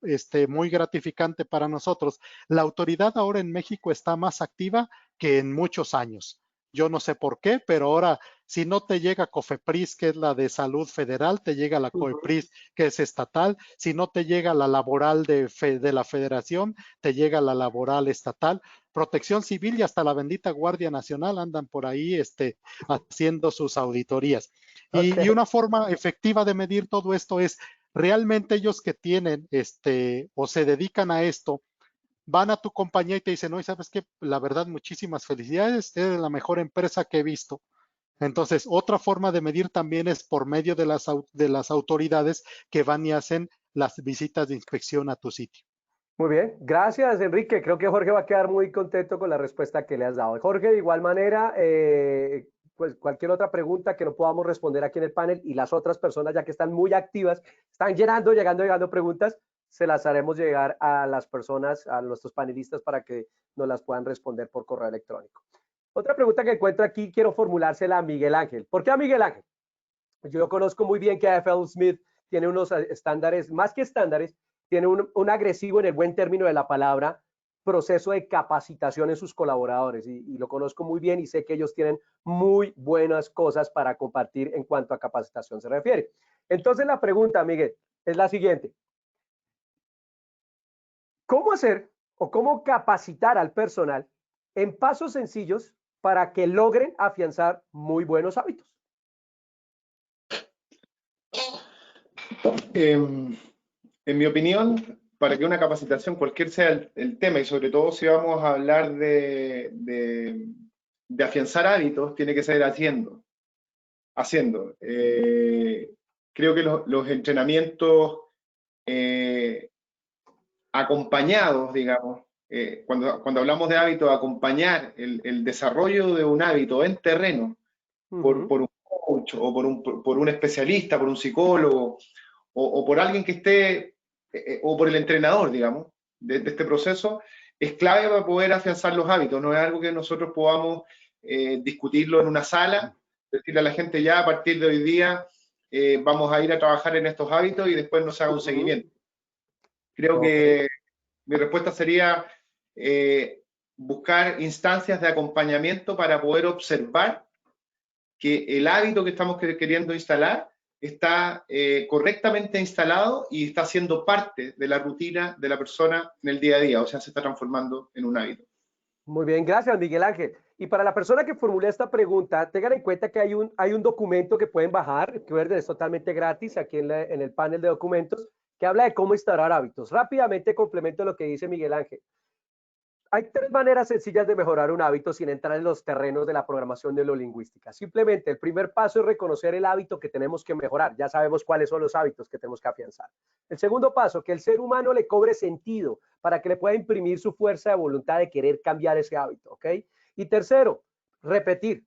muy gratificante para nosotros, la autoridad ahora en México está más activa que en muchos años. Yo no sé por qué, pero ahora si no te llega COFEPRIS, que es la de salud federal, te llega la COEPRIS, que es estatal. Si no te llega la laboral de la federación, te llega la laboral estatal. Protección Civil y hasta la bendita Guardia Nacional andan por ahí haciendo sus auditorías. Y una forma efectiva de medir todo esto es realmente ellos que tienen o se dedican a esto, van a tu compañía y te dicen, oye, ¿sabes qué? La verdad, muchísimas felicidades, eres la mejor empresa que he visto. Entonces, otra forma de medir también es por medio de las autoridades que van y hacen las visitas de inspección a tu sitio. Muy bien, gracias, Enrique. Creo que Jorge va a quedar muy contento con la respuesta que le has dado. Jorge, de igual manera, pues cualquier otra pregunta que no podamos responder aquí en el panel y las otras personas ya que están muy activas, están llegando preguntas, se las haremos llegar a las personas, a nuestros panelistas para que nos las puedan responder por correo electrónico. Otra pregunta que encuentro aquí, quiero formulársela a Miguel Ángel. ¿Por qué a Miguel Ángel? Yo conozco muy bien que FL Smith tiene unos estándares, más que estándares, tiene un agresivo, en el buen término de la palabra, proceso de capacitación en sus colaboradores y lo conozco muy bien y sé que ellos tienen muy buenas cosas para compartir en cuanto a capacitación se refiere. Entonces la pregunta, Miguel, es la siguiente. ¿Cómo hacer o cómo capacitar al personal en pasos sencillos para que logren afianzar muy buenos hábitos? En mi opinión, para que una capacitación, cualquier sea el tema, y sobre todo si vamos a hablar de afianzar hábitos, tiene que ser haciendo. Creo que los entrenamientos acompañados, digamos, cuando hablamos de hábitos, acompañar el desarrollo de un hábito en terreno por un coach o por un especialista, por un psicólogo o por alguien que esté, o por el entrenador, digamos, de este proceso, es clave para poder afianzar los hábitos. No es algo que nosotros podamos discutirlo en una sala, decirle a la gente ya a partir de hoy día vamos a ir a trabajar en estos hábitos y después no se haga un seguimiento. Creo que mi respuesta sería buscar instancias de acompañamiento para poder observar que el hábito que estamos queriendo instalar está correctamente instalado y está siendo parte de la rutina de la persona en el día a día, o sea, se está transformando en un hábito. Muy bien, gracias, Miguel Ángel. Y para la persona que formule esta pregunta, tengan en cuenta que hay un documento que pueden bajar, que es totalmente gratis aquí en el panel de documentos, que habla de cómo instaurar hábitos. Rápidamente complemento lo que dice Miguel Ángel. Hay 3 maneras sencillas de mejorar un hábito sin entrar en los terrenos de la programación neurolingüística. Simplemente el primer paso es reconocer el hábito que tenemos que mejorar. Ya sabemos cuáles son los hábitos que tenemos que afianzar. El segundo paso, que el ser humano le cobre sentido para que le pueda imprimir su fuerza de voluntad de querer cambiar ese hábito, ¿ok? Y tercero, repetir.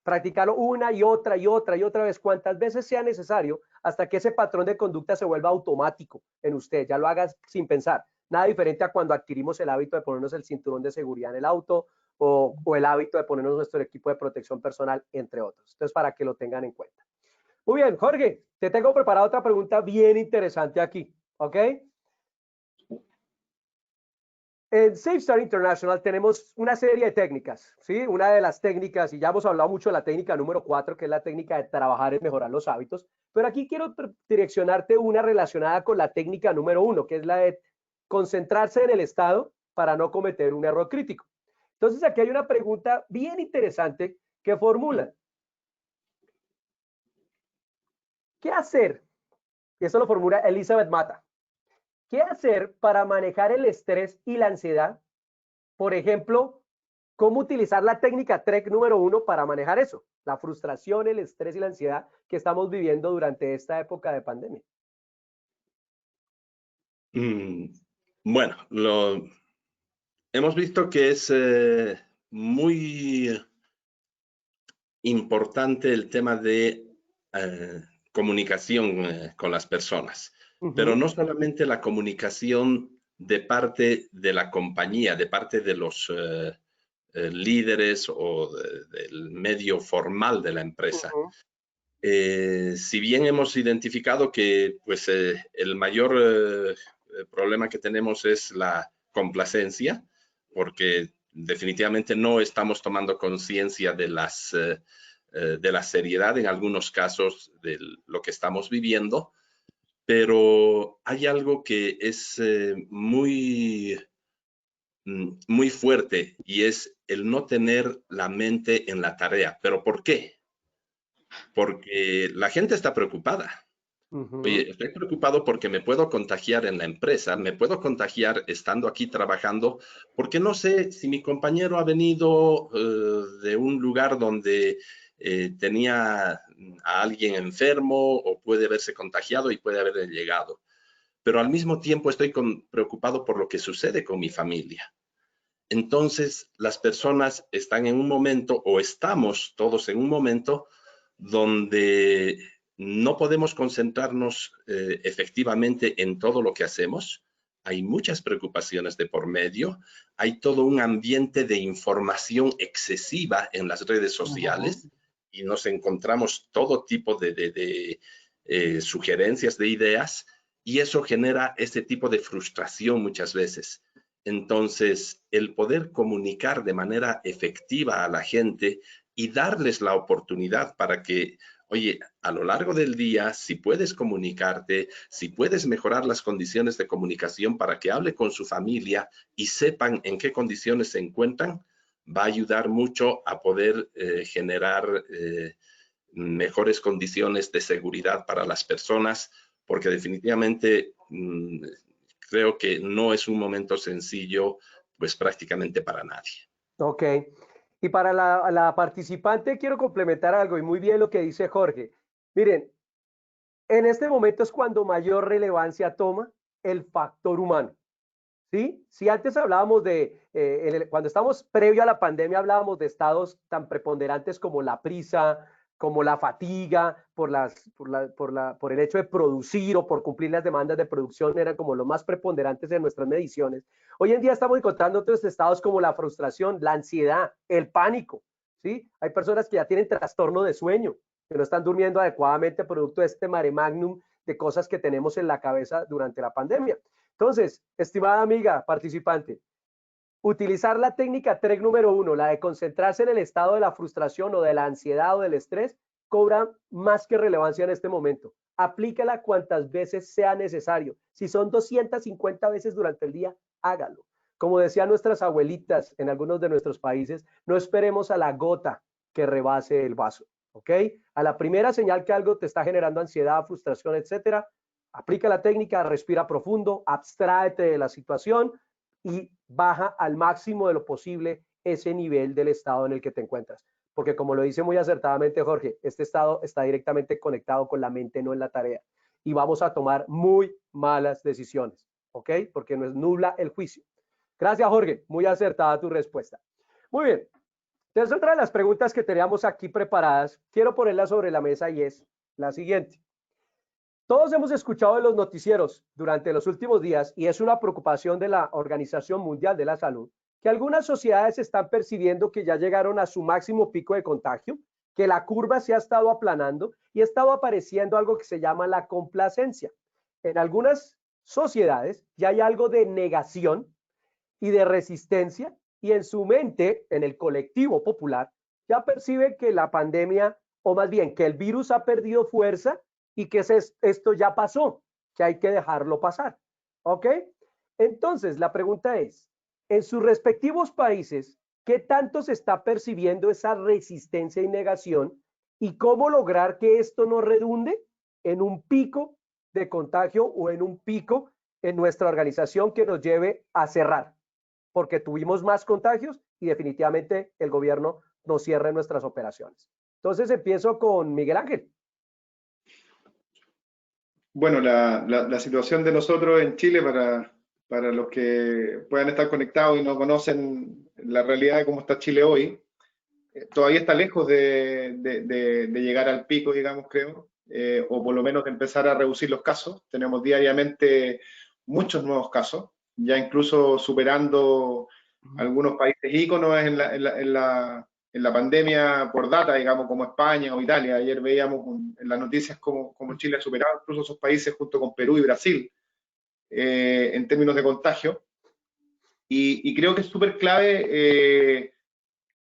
Practicarlo una y otra y otra y otra vez, cuantas veces sea necesario, hasta que ese patrón de conducta se vuelva automático en usted, ya lo hagas sin pensar. Nada diferente a cuando adquirimos el hábito de ponernos el cinturón de seguridad en el auto o el hábito de ponernos nuestro equipo de protección personal, entre otros. Entonces, para que lo tengan en cuenta. Muy bien, Jorge, te tengo preparada otra pregunta bien interesante aquí, ¿ok? En SafeStart International tenemos una serie de técnicas, ¿sí? Una de las técnicas, y ya hemos hablado mucho de la técnica número 4, que es la técnica de trabajar en mejorar los hábitos, pero aquí quiero direccionarte una relacionada con la técnica número 1, que es la de concentrarse en el estado para no cometer un error crítico. Entonces, aquí hay una pregunta bien interesante que formulan. ¿Qué hacer? Y eso lo formula Elizabeth Mata. ¿Qué hacer para manejar el estrés y la ansiedad? Por ejemplo, ¿cómo utilizar la técnica TREC número 1 para manejar eso? La frustración, el estrés y la ansiedad que estamos viviendo durante esta época de pandemia. Bueno, hemos visto que es muy importante el tema de comunicación con las personas, pero no solamente la comunicación de parte de la compañía, de parte de los líderes o del medio formal de la empresa. Si bien hemos identificado que pues, el mayor problema que tenemos es la complacencia, porque definitivamente no estamos tomando conciencia de la seriedad en algunos casos de lo que estamos viviendo, pero hay algo que es muy fuerte y es el no tener la mente en la tarea. ¿Pero por qué? Porque la gente está preocupada. Oye, estoy preocupado porque me puedo contagiar en la empresa, me puedo contagiar estando aquí trabajando, porque no sé si mi compañero ha venido de un lugar donde tenía a alguien enfermo o puede haberse contagiado y puede haber llegado. Pero al mismo tiempo estoy preocupado por lo que sucede con mi familia. Entonces, las personas están en un momento, o estamos todos en un momento, donde no podemos concentrarnos efectivamente en todo lo que hacemos. Hay muchas preocupaciones de por medio. Hay todo un ambiente de información excesiva en las redes sociales y nos encontramos todo tipo de sugerencias, de ideas, y eso genera ese tipo de frustración muchas veces. Entonces, el poder comunicar de manera efectiva a la gente y darles la oportunidad para que, oye, a lo largo del día, si puedes comunicarte, si puedes mejorar las condiciones de comunicación para que hable con su familia y sepan en qué condiciones se encuentran, va a ayudar mucho a poder generar mejores condiciones de seguridad para las personas, porque definitivamente creo que no es un momento sencillo, pues prácticamente para nadie. Ok. Y para la participante quiero complementar algo y muy bien lo que dice Jorge. Miren, en este momento es cuando mayor relevancia toma el factor humano. ¿sí? Si antes hablábamos cuando estamos previo a la pandemia, hablábamos de estados tan preponderantes como la prisa, como la fatiga, por el hecho de producir o por cumplir las demandas de producción, eran como los más preponderantes en nuestras mediciones. Hoy en día estamos encontrando otros estados como la frustración, la ansiedad, el pánico, ¿sí? Hay personas que ya tienen trastorno de sueño, que no están durmiendo adecuadamente producto de este mare magnum de cosas que tenemos en la cabeza durante la pandemia. Entonces, estimada amiga participante, utilizar la técnica TREC número 1, la de concentrarse en el estado de la frustración o de la ansiedad o del estrés, cobra más que relevancia en este momento. Aplícala cuantas veces sea necesario. Si son 250 veces durante el día, hágalo. Como decían nuestras abuelitas en algunos de nuestros países, no esperemos a la gota que rebase el vaso, ¿ok? A la primera señal que algo te está generando ansiedad, frustración, etcétera, aplica la técnica, respira profundo, abstráete de la situación y baja al máximo de lo posible ese nivel del estado en el que te encuentras. Porque como lo dice muy acertadamente Jorge, este estado está directamente conectado con la mente, no en la tarea. Y vamos a tomar muy malas decisiones, ¿ok? Porque nos nubla el juicio. Gracias, Jorge. Muy acertada tu respuesta. Muy bien. Entonces, otra de las preguntas que teníamos aquí preparadas, quiero ponerla sobre la mesa y es la siguiente. Todos hemos escuchado en los noticieros durante los últimos días, y es una preocupación de la Organización Mundial de la Salud, que algunas sociedades están percibiendo que ya llegaron a su máximo pico de contagio, que la curva se ha estado aplanando y ha estado apareciendo algo que se llama la complacencia. En algunas sociedades ya hay algo de negación y de resistencia, y en su mente, en el colectivo popular, ya percibe que la pandemia, o más bien que el virus ha perdido fuerza y que esto ya pasó, que hay que dejarlo pasar. ¿Ok? Entonces, la pregunta es, en sus respectivos países, ¿qué tanto se está percibiendo esa resistencia y negación? ¿Y cómo lograr que esto no redunde en un pico de contagio o en un pico en nuestra organización que nos lleve a cerrar? Porque tuvimos más contagios y definitivamente el gobierno nos cierra nuestras operaciones. Entonces empiezo con Miguel Ángel. Bueno, la situación de nosotros en Chile, para los que puedan estar conectados y no conocen la realidad de cómo está Chile hoy, todavía está lejos de llegar al pico, digamos, creo, o por lo menos de empezar a reducir los casos. Tenemos diariamente muchos nuevos casos, ya incluso superando algunos países íconos en la pandemia por data, digamos, como España o Italia. Ayer veíamos en las noticias como Chile ha superado incluso esos países junto con Perú y Brasil en términos de contagio. Y creo que es súper clave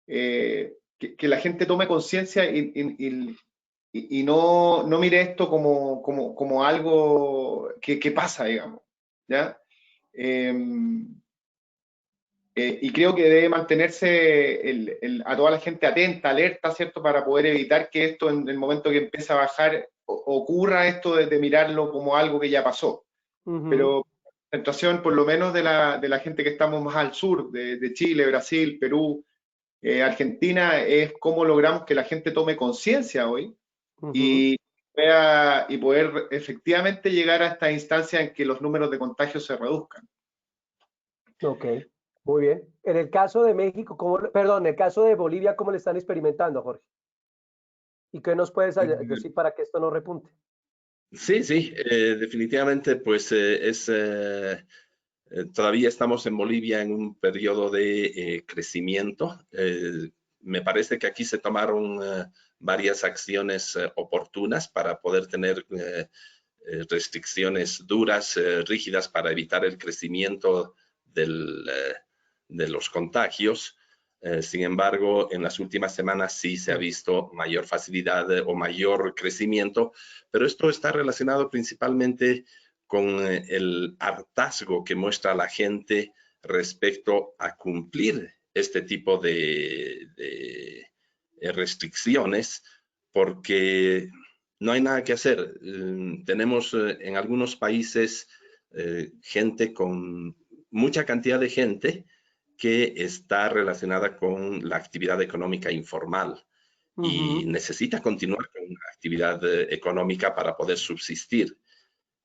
que la gente tome conciencia y no mire esto como algo que pasa, digamos, ¿ya? Y creo que debe mantenerse a toda la gente atenta, alerta, ¿cierto? Para poder evitar que esto, en el momento que empiece a bajar, ocurra esto de mirarlo como algo que ya pasó. Pero la situación, por lo menos de la gente que estamos más al sur, de Chile, Brasil, Perú, Argentina, es cómo logramos que la gente tome conciencia hoy y poder efectivamente llegar a esta instancia en que los números de contagio se reduzcan. Ok, muy bien. En el caso de México, en el caso de Bolivia, ¿cómo le están experimentando, Jorge? ¿Y qué nos puedes decir para que esto no repunte? Sí, definitivamente, pues todavía estamos en Bolivia en un periodo de crecimiento. Me parece que aquí se tomaron varias acciones oportunas para poder tener restricciones duras, rígidas, para evitar el crecimiento de los contagios. Sin embargo, en las últimas semanas sí se ha visto mayor facilidad o mayor crecimiento, pero esto está relacionado principalmente con el hartazgo que muestra la gente respecto a cumplir este tipo de restricciones, porque no hay nada que hacer. Tenemos en algunos países gente con mucha cantidad de gente que está relacionada con la actividad económica informal y necesita continuar con una actividad económica para poder subsistir.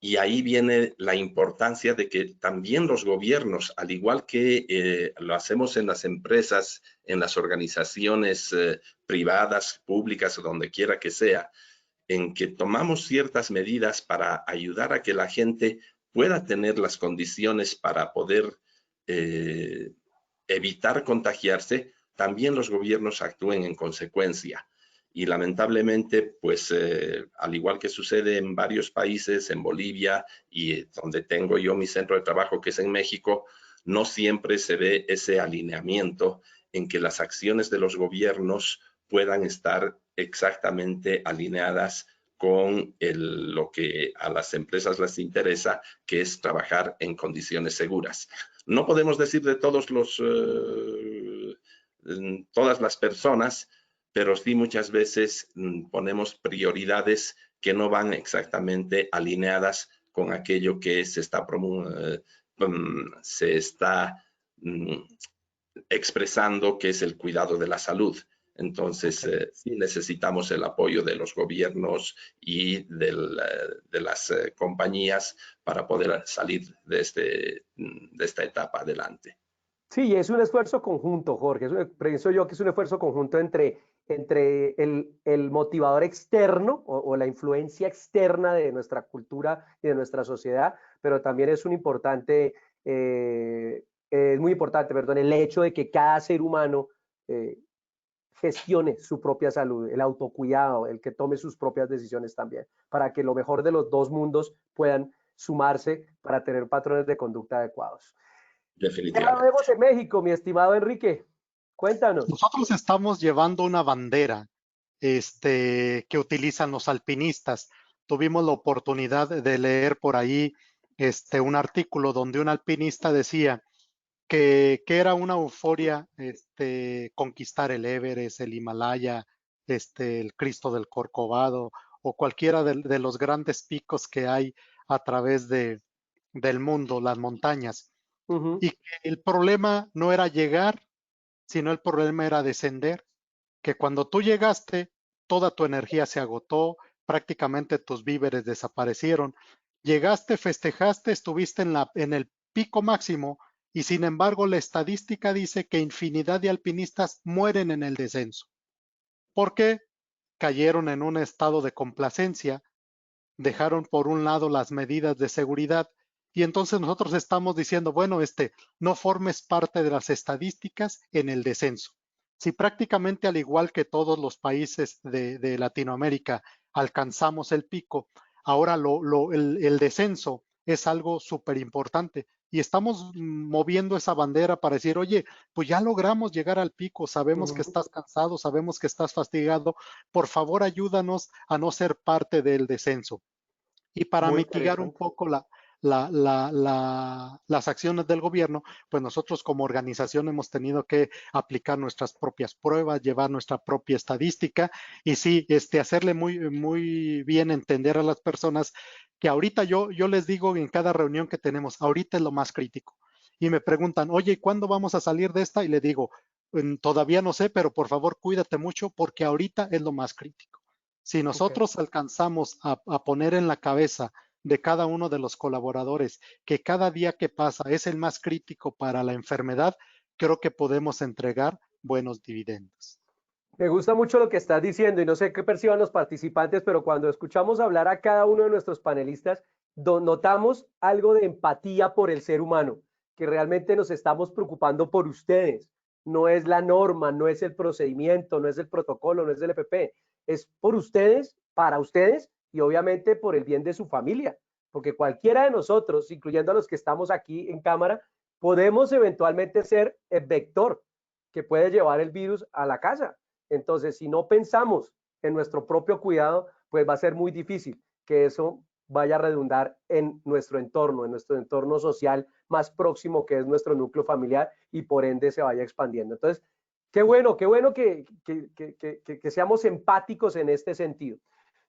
Y ahí viene la importancia de que también los gobiernos, al igual que lo hacemos en las empresas, en las organizaciones privadas, públicas o donde quiera que sea, en que tomamos ciertas medidas para ayudar a que la gente pueda tener las condiciones para poder evitar contagiarse, también los gobiernos actúen en consecuencia. Y lamentablemente, pues al igual que sucede en varios países, en Bolivia y donde tengo yo mi centro de trabajo, que es en México, no siempre se ve ese alineamiento en que las acciones de los gobiernos puedan estar exactamente alineadas con lo que a las empresas les interesa, que es trabajar en condiciones seguras. No podemos decir de todas las personas, pero sí muchas veces ponemos prioridades que no van exactamente alineadas con aquello que se está expresando, que es el cuidado de la salud. Entonces, sí necesitamos el apoyo de los gobiernos y de las compañías para poder salir de esta etapa adelante. Sí, es un esfuerzo conjunto, Jorge. Pienso yo que es un esfuerzo conjunto entre el motivador externo o la influencia externa de nuestra cultura y de nuestra sociedad, pero también es muy importante, perdón, el hecho de que cada ser humano gestione su propia salud, el autocuidado, el que tome sus propias decisiones también, para que lo mejor de los dos mundos puedan sumarse para tener patrones de conducta adecuados. ¿Qué vemos en México, mi estimado Enrique? Cuéntanos. Nosotros estamos llevando una bandera que utilizan los alpinistas. Tuvimos la oportunidad de leer por ahí un artículo donde un alpinista decía que era una euforia conquistar el Everest, el Himalaya, el Cristo del Corcovado o cualquiera de los grandes picos que hay a través del mundo, las montañas. Y que el problema no era llegar, sino el problema era descender, que cuando tú llegaste, toda tu energía se agotó, prácticamente tus víveres desaparecieron. Llegaste, festejaste, estuviste en el pico máximo y sin embargo la estadística dice que infinidad de alpinistas mueren en el descenso. ¿Por qué? Cayeron en un estado de complacencia, dejaron por un lado las medidas de seguridad y entonces nosotros estamos diciendo, bueno, no formes parte de las estadísticas en el descenso. Si prácticamente al igual que todos los países de Latinoamérica alcanzamos el pico, ahora el descenso es algo súper importante y estamos moviendo esa bandera para decir, oye, pues ya logramos llegar al pico, sabemos que estás cansado, sabemos que estás fatigado, por favor ayúdanos a no ser parte del descenso. Y para mitigar un poco las acciones del gobierno, pues nosotros como organización hemos tenido que aplicar nuestras propias pruebas, llevar nuestra propia estadística y sí, hacerle muy bien entender a las personas que ahorita yo les digo en cada reunión que tenemos, ahorita es lo más crítico. Y me preguntan, oye, ¿cuándo vamos a salir de esta? Y le digo, todavía no sé, pero por favor cuídate mucho porque ahorita es lo más crítico. Si nosotros alcanzamos a poner en la cabeza de cada uno de los colaboradores que cada día que pasa es el más crítico para la enfermedad, creo que podemos entregar buenos dividendos. Me gusta mucho lo que estás diciendo y no sé qué perciban los participantes, pero cuando escuchamos hablar a cada uno de nuestros panelistas, notamos algo de empatía por el ser humano, que realmente nos estamos preocupando por ustedes. No es la norma, no es el procedimiento, no es el protocolo, no es el EPP. Es por ustedes, para ustedes y obviamente por el bien de su familia. Porque cualquiera de nosotros, incluyendo a los que estamos aquí en cámara, podemos eventualmente ser el vector que puede llevar el virus a la casa. Entonces, si no pensamos en nuestro propio cuidado, pues va a ser muy difícil que eso vaya a redundar en nuestro entorno social más próximo, que es nuestro núcleo familiar, y por ende se vaya expandiendo. Entonces, qué bueno que seamos empáticos en este sentido.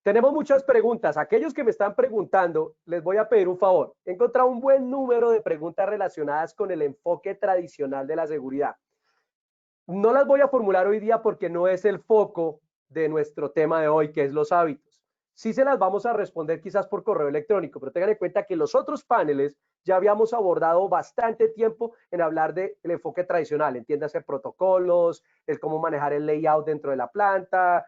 Tenemos muchas preguntas. Aquellos que me están preguntando, les voy a pedir un favor. He encontrado un buen número de preguntas relacionadas con el enfoque tradicional de la seguridad. No las voy a formular hoy día porque no es el foco de nuestro tema de hoy, que es los hábitos. sí se las vamos a responder quizás por correo electrónico, pero tengan en cuenta que los otros paneles ya habíamos abordado bastante tiempo en hablar del enfoque tradicional, entiéndase protocolos, el cómo manejar el layout dentro de la planta.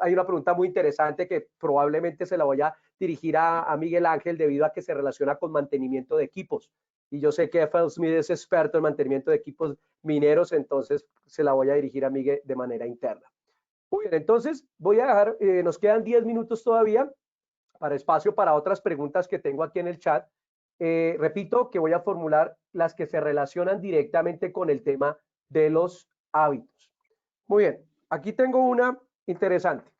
Hay una pregunta muy interesante que probablemente se la voy a dirigir a Miguel Ángel debido a que se relaciona con mantenimiento de equipos. Y yo sé que FLSmith es experto en mantenimiento de equipos mineros, entonces se la voy a dirigir a Miguel de manera interna. Muy bien, entonces voy a dejar, nos quedan 10 minutos todavía para espacio para otras preguntas que tengo aquí en el chat. Repito que voy a formular las que se relacionan directamente con el tema de los hábitos. Muy bien, aquí tengo una interesante.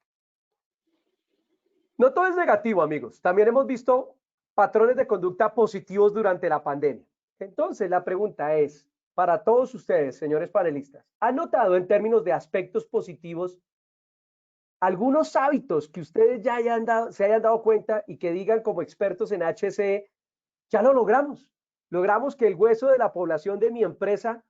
No todo es negativo, amigos. También hemos visto patrones de conducta positivos durante la pandemia. Entonces, la pregunta es, para todos ustedes, señores panelistas, ¿han notado en términos de aspectos positivos algunos hábitos que ustedes ya se hayan dado cuenta y que digan como expertos en HSE, ya lo logramos? Logramos que el grueso de la población de mi empresa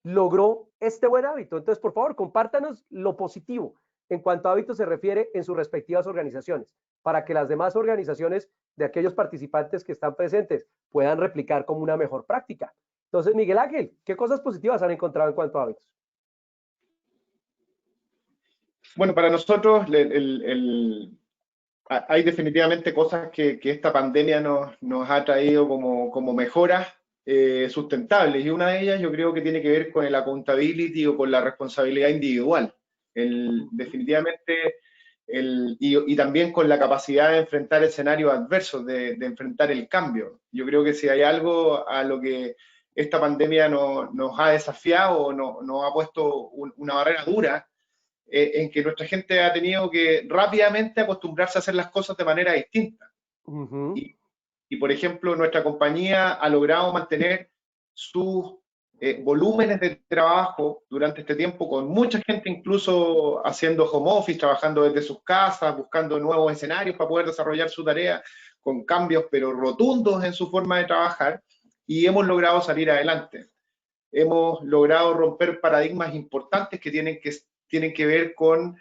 logró este buen hábito. Entonces, por favor, compártanos lo positivo en cuanto a hábitos se refiere en sus respectivas organizaciones, para que las demás organizaciones de aquellos participantes que están presentes puedan replicar como una mejor práctica. Entonces, Miguel Ángel, ¿qué cosas positivas han encontrado en cuanto a hábitos? Bueno, para nosotros hay definitivamente cosas que esta pandemia nos ha traído como mejoras sustentables, y una de ellas yo creo que tiene que ver con el accountability o con la responsabilidad individual. Definitivamente, y también con la capacidad de enfrentar escenarios adversos, de enfrentar el cambio. Yo creo que si hay algo a lo que esta pandemia nos ha desafiado o nos ha puesto una barrera dura, en que nuestra gente ha tenido que rápidamente acostumbrarse a hacer las cosas de manera distinta. Y por ejemplo, nuestra compañía ha logrado mantener sus volúmenes de trabajo durante este tiempo, con mucha gente incluso haciendo home office, trabajando desde sus casas, buscando nuevos escenarios para poder desarrollar su tarea, con cambios pero rotundos en su forma de trabajar, y hemos logrado salir adelante. Hemos logrado romper paradigmas importantes que tienen que ver con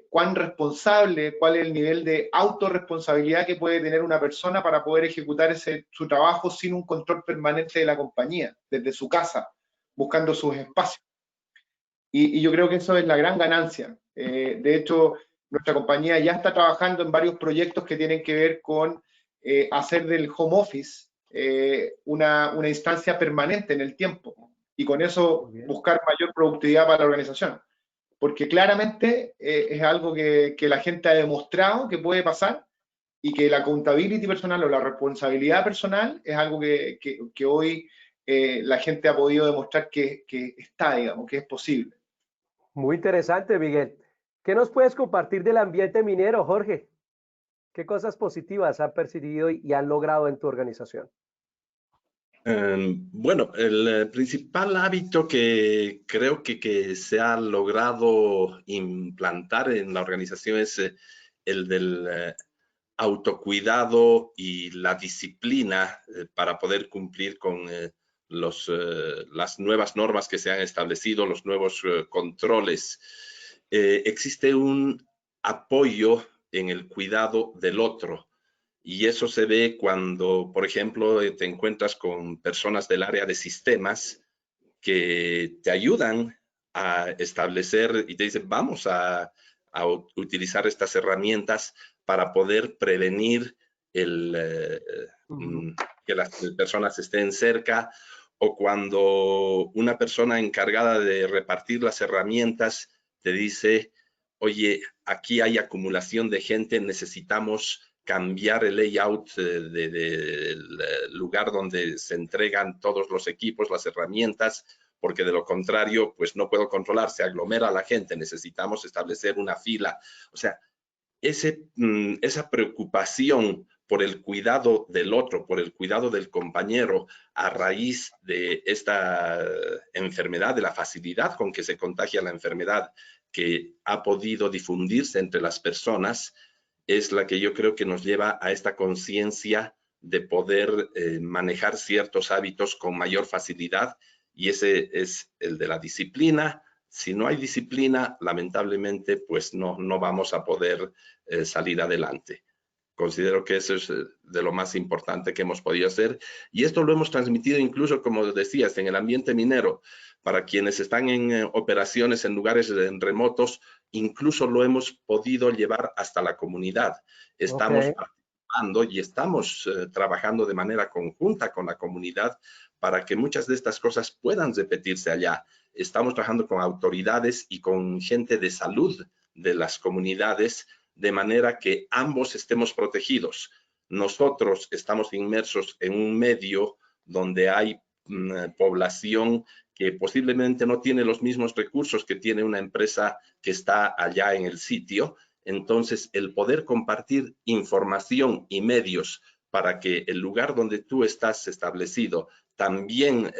cuán responsable, cuál es el nivel de autorresponsabilidad que puede tener una persona para poder ejecutar su trabajo sin un control permanente de la compañía, desde su casa, buscando sus espacios. Y yo creo que eso es la gran ganancia. De hecho, nuestra compañía ya está trabajando en varios proyectos que tienen que ver con hacer del home office una instancia permanente en el tiempo, y con eso buscar mayor productividad para la organización. Porque claramente es algo que la gente ha demostrado que puede pasar, y que la accountability personal o la responsabilidad personal es algo que hoy la gente ha podido demostrar que está, digamos, que es posible. Muy interesante, Miguel. ¿Qué nos puedes compartir del ambiente minero, Jorge? ¿Qué cosas positivas han percibido y han logrado en tu organización? Bueno, el principal hábito que creo que se ha logrado implantar en la organización es el del autocuidado y la disciplina para poder cumplir con las nuevas normas que se han establecido, los nuevos controles. Existe un apoyo en el cuidado del otro. Y eso se ve cuando, por ejemplo, te encuentras con personas del área de sistemas que te ayudan a establecer y te dicen, vamos a utilizar estas herramientas para poder prevenir que las personas estén cerca, o cuando una persona encargada de repartir las herramientas te dice, oye, aquí hay acumulación de gente, necesitamos cambiar el layout del lugar donde se entregan todos los equipos, las herramientas, porque de lo contrario, pues no puedo controlar, se aglomera la gente, necesitamos establecer una fila. O sea, esa preocupación por el cuidado del otro, por el cuidado del compañero, a raíz de esta enfermedad, de la facilidad con que se contagia la enfermedad, que ha podido difundirse entre las personas, es la que yo creo que nos lleva a esta conciencia de poder manejar ciertos hábitos con mayor facilidad, y ese es el de la disciplina, Si no hay disciplina, lamentablemente, pues no vamos a poder salir adelante. Considero que eso es de lo más importante que hemos podido hacer, y esto lo hemos transmitido incluso, como decías, en el ambiente minero. Para quienes están en operaciones en lugares remotos, incluso lo hemos podido llevar hasta la comunidad. Estamos participando y estamos trabajando de manera conjunta con la comunidad para que muchas de estas cosas puedan repetirse allá. Estamos trabajando con autoridades y con gente de salud de las comunidades, de manera que ambos estemos protegidos. Nosotros estamos inmersos en un medio donde hay población que posiblemente no tiene los mismos recursos que tiene una empresa que está allá en el sitio. Entonces, el poder compartir información y medios para que el lugar donde tú estás establecido también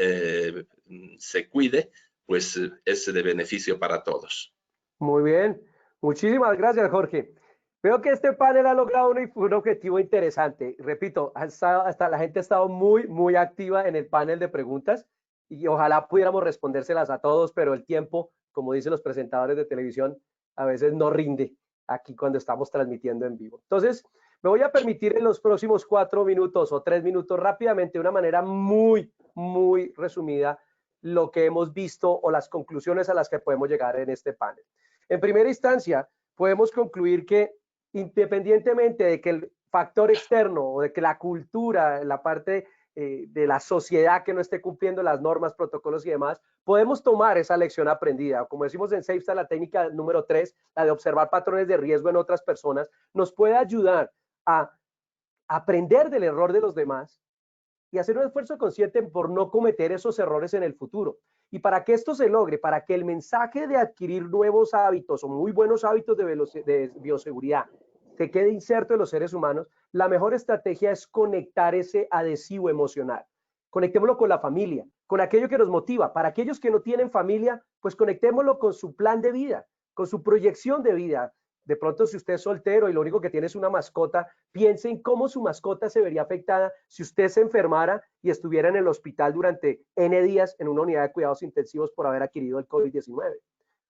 se cuide, pues es de beneficio para todos. Muy bien. Muchísimas gracias, Jorge. Veo que este panel ha logrado un objetivo interesante. Repito, hasta la gente ha estado muy activa en el panel de preguntas y ojalá pudiéramos respondérselas a todos, pero el tiempo, como dicen los presentadores de televisión, a veces no rinde aquí cuando estamos transmitiendo en vivo. Entonces, me voy a permitir en los próximos 4 minutos o 3 minutos rápidamente, de una manera muy resumida, lo que hemos visto o las conclusiones a las que podemos llegar en este panel. En primera instancia, podemos concluir que independientemente de que el factor externo o de que la cultura, la parte de la sociedad que no esté cumpliendo las normas, protocolos y demás, podemos tomar esa lección aprendida. Como decimos en SafeStart, la técnica número 3, la de observar patrones de riesgo en otras personas, nos puede ayudar a aprender del error de los demás y hacer un esfuerzo consciente por no cometer esos errores en el futuro. Y para que esto se logre, para que el mensaje de adquirir nuevos hábitos o muy buenos hábitos de bioseguridad se quede inserto en los seres humanos, la mejor estrategia es conectar ese adhesivo emocional. Conectémoslo con la familia, con aquello que nos motiva. Para aquellos que no tienen familia, pues conectémoslo con su plan de vida, con su proyección de vida. De pronto, si usted es soltero y lo único que tiene es una mascota, piense en cómo su mascota se vería afectada si usted se enfermara y estuviera en el hospital durante N días en una unidad de cuidados intensivos por haber adquirido el COVID-19.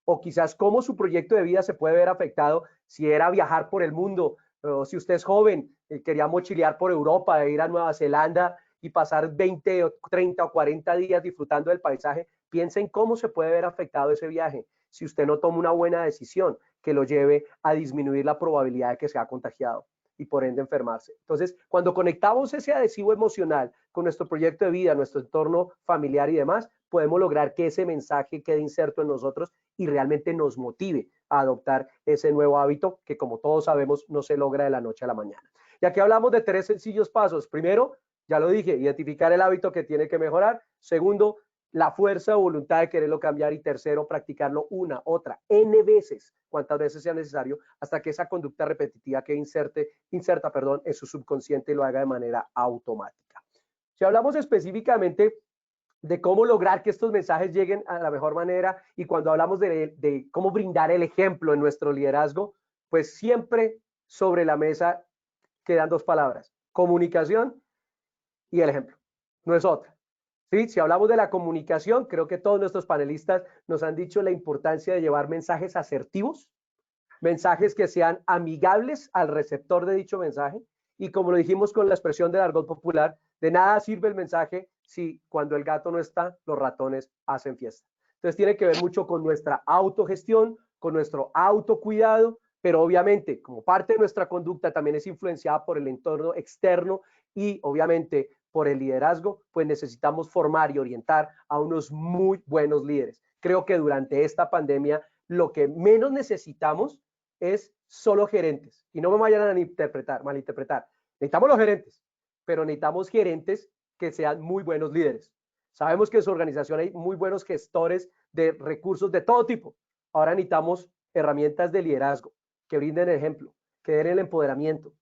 O quizás cómo su proyecto de vida se puede ver afectado si era viajar por el mundo, o si usted es joven, quería mochilear por Europa, ir a Nueva Zelanda y pasar 20, 30 o 40 días disfrutando del paisaje. Piensa en cómo se puede ver afectado ese viaje si usted no toma una buena decisión que lo lleve a disminuir la probabilidad de que sea contagiado y por ende enfermarse. Entonces, cuando conectamos ese adhesivo emocional con nuestro proyecto de vida, nuestro entorno familiar y demás, podemos lograr que ese mensaje quede inserto en nosotros y realmente nos motive a adoptar ese nuevo hábito que, como todos sabemos, no se logra de la noche a la mañana. Y aquí hablamos de 3 sencillos pasos. Primero, ya lo dije, identificar el hábito que tiene que mejorar. Segundo, la fuerza o voluntad de quererlo cambiar. Y tercero, practicarlo una, otra, N veces, cuantas veces sea necesario, hasta que esa conducta repetitiva quede inserta en su subconsciente y lo haga de manera automática. Si hablamos específicamente de cómo lograr que estos mensajes lleguen a la mejor manera y cuando hablamos de cómo brindar el ejemplo en nuestro liderazgo, pues siempre sobre la mesa quedan 2 palabras, comunicación y el ejemplo, no es otra. ¿Sí? Si hablamos de la comunicación, creo que todos nuestros panelistas nos han dicho la importancia de llevar mensajes asertivos, mensajes que sean amigables al receptor de dicho mensaje y como lo dijimos con la expresión del argot popular, de nada sirve el mensaje si cuando el gato no está, los ratones hacen fiesta. Entonces tiene que ver mucho con nuestra autogestión, con nuestro autocuidado, pero obviamente como parte de nuestra conducta también es influenciada por el entorno externo y obviamente por el liderazgo, pues necesitamos formar y orientar a unos muy buenos líderes. Creo que durante esta pandemia lo que menos necesitamos es solo gerentes. Y no me vayan a malinterpretar. Necesitamos los gerentes, pero necesitamos gerentes que sean muy buenos líderes. Sabemos que en su organización hay muy buenos gestores de recursos de todo tipo. Ahora necesitamos herramientas de liderazgo que brinden ejemplo, que den el empoderamiento.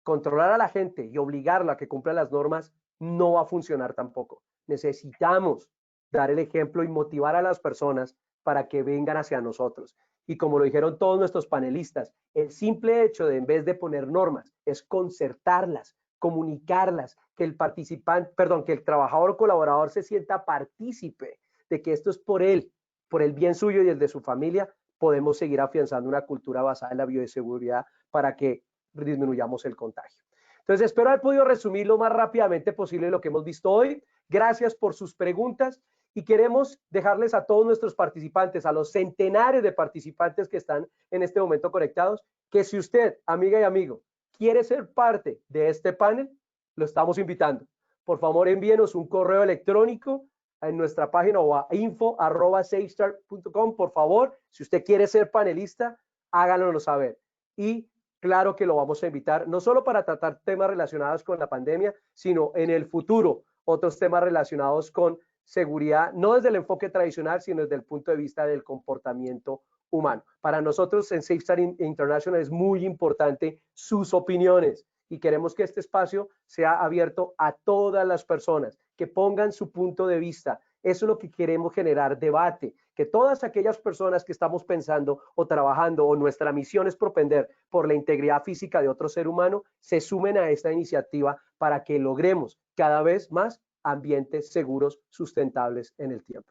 Controlar a la gente y obligarla a que cumpla las normas no va a funcionar tampoco. Necesitamos dar el ejemplo y motivar a las personas para que vengan hacia nosotros. Y como lo dijeron todos nuestros panelistas, el simple hecho de en vez de poner normas es concertarlas, comunicarlas, que el participante, que el trabajador o colaborador se sienta partícipe de que esto es por él, por el bien suyo y el de su familia, podemos seguir afianzando una cultura basada en la bioseguridad para que disminuyamos el contagio. Entonces, espero haber podido resumir lo más rápidamente posible lo que hemos visto hoy. Gracias por sus preguntas y queremos dejarles a todos nuestros participantes, a los centenares de participantes que están en este momento conectados, que si usted, amiga y amigo, quiere ser parte de este panel, lo estamos invitando. Por favor, envíenos un correo electrónico en nuestra página o a info@safestart.com. Por favor, si usted quiere ser panelista, háganoslo saber. Y claro que lo vamos a invitar, no solo para tratar temas relacionados con la pandemia, sino en el futuro, otros temas relacionados con seguridad, no desde el enfoque tradicional, sino desde el punto de vista del comportamiento humano. Para nosotros en SafeStart International es muy importante sus opiniones y queremos que este espacio sea abierto a todas las personas, que pongan su punto de vista. Eso es lo que queremos generar, debate, que todas aquellas personas que estamos pensando o trabajando o nuestra misión es propender por la integridad física de otro ser humano, se sumen a esta iniciativa para que logremos cada vez más ambientes seguros, sustentables en el tiempo.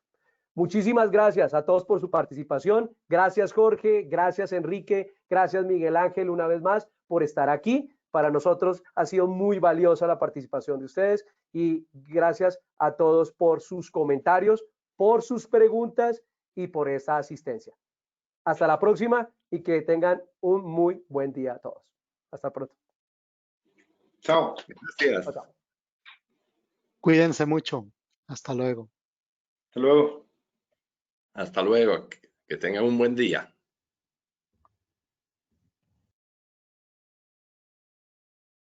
Muchísimas gracias a todos por su participación. Gracias, Jorge. Gracias, Enrique. Gracias, Miguel Ángel, una vez más por estar aquí. Para nosotros ha sido muy valiosa la participación de ustedes y gracias a todos por sus comentarios, por sus preguntas y por esa asistencia. Hasta la próxima y que tengan un muy buen día a todos. Hasta pronto. Chao. Gracias. Chao. Cuídense mucho. Hasta luego. Hasta luego. Hasta luego. Que tengan un buen día.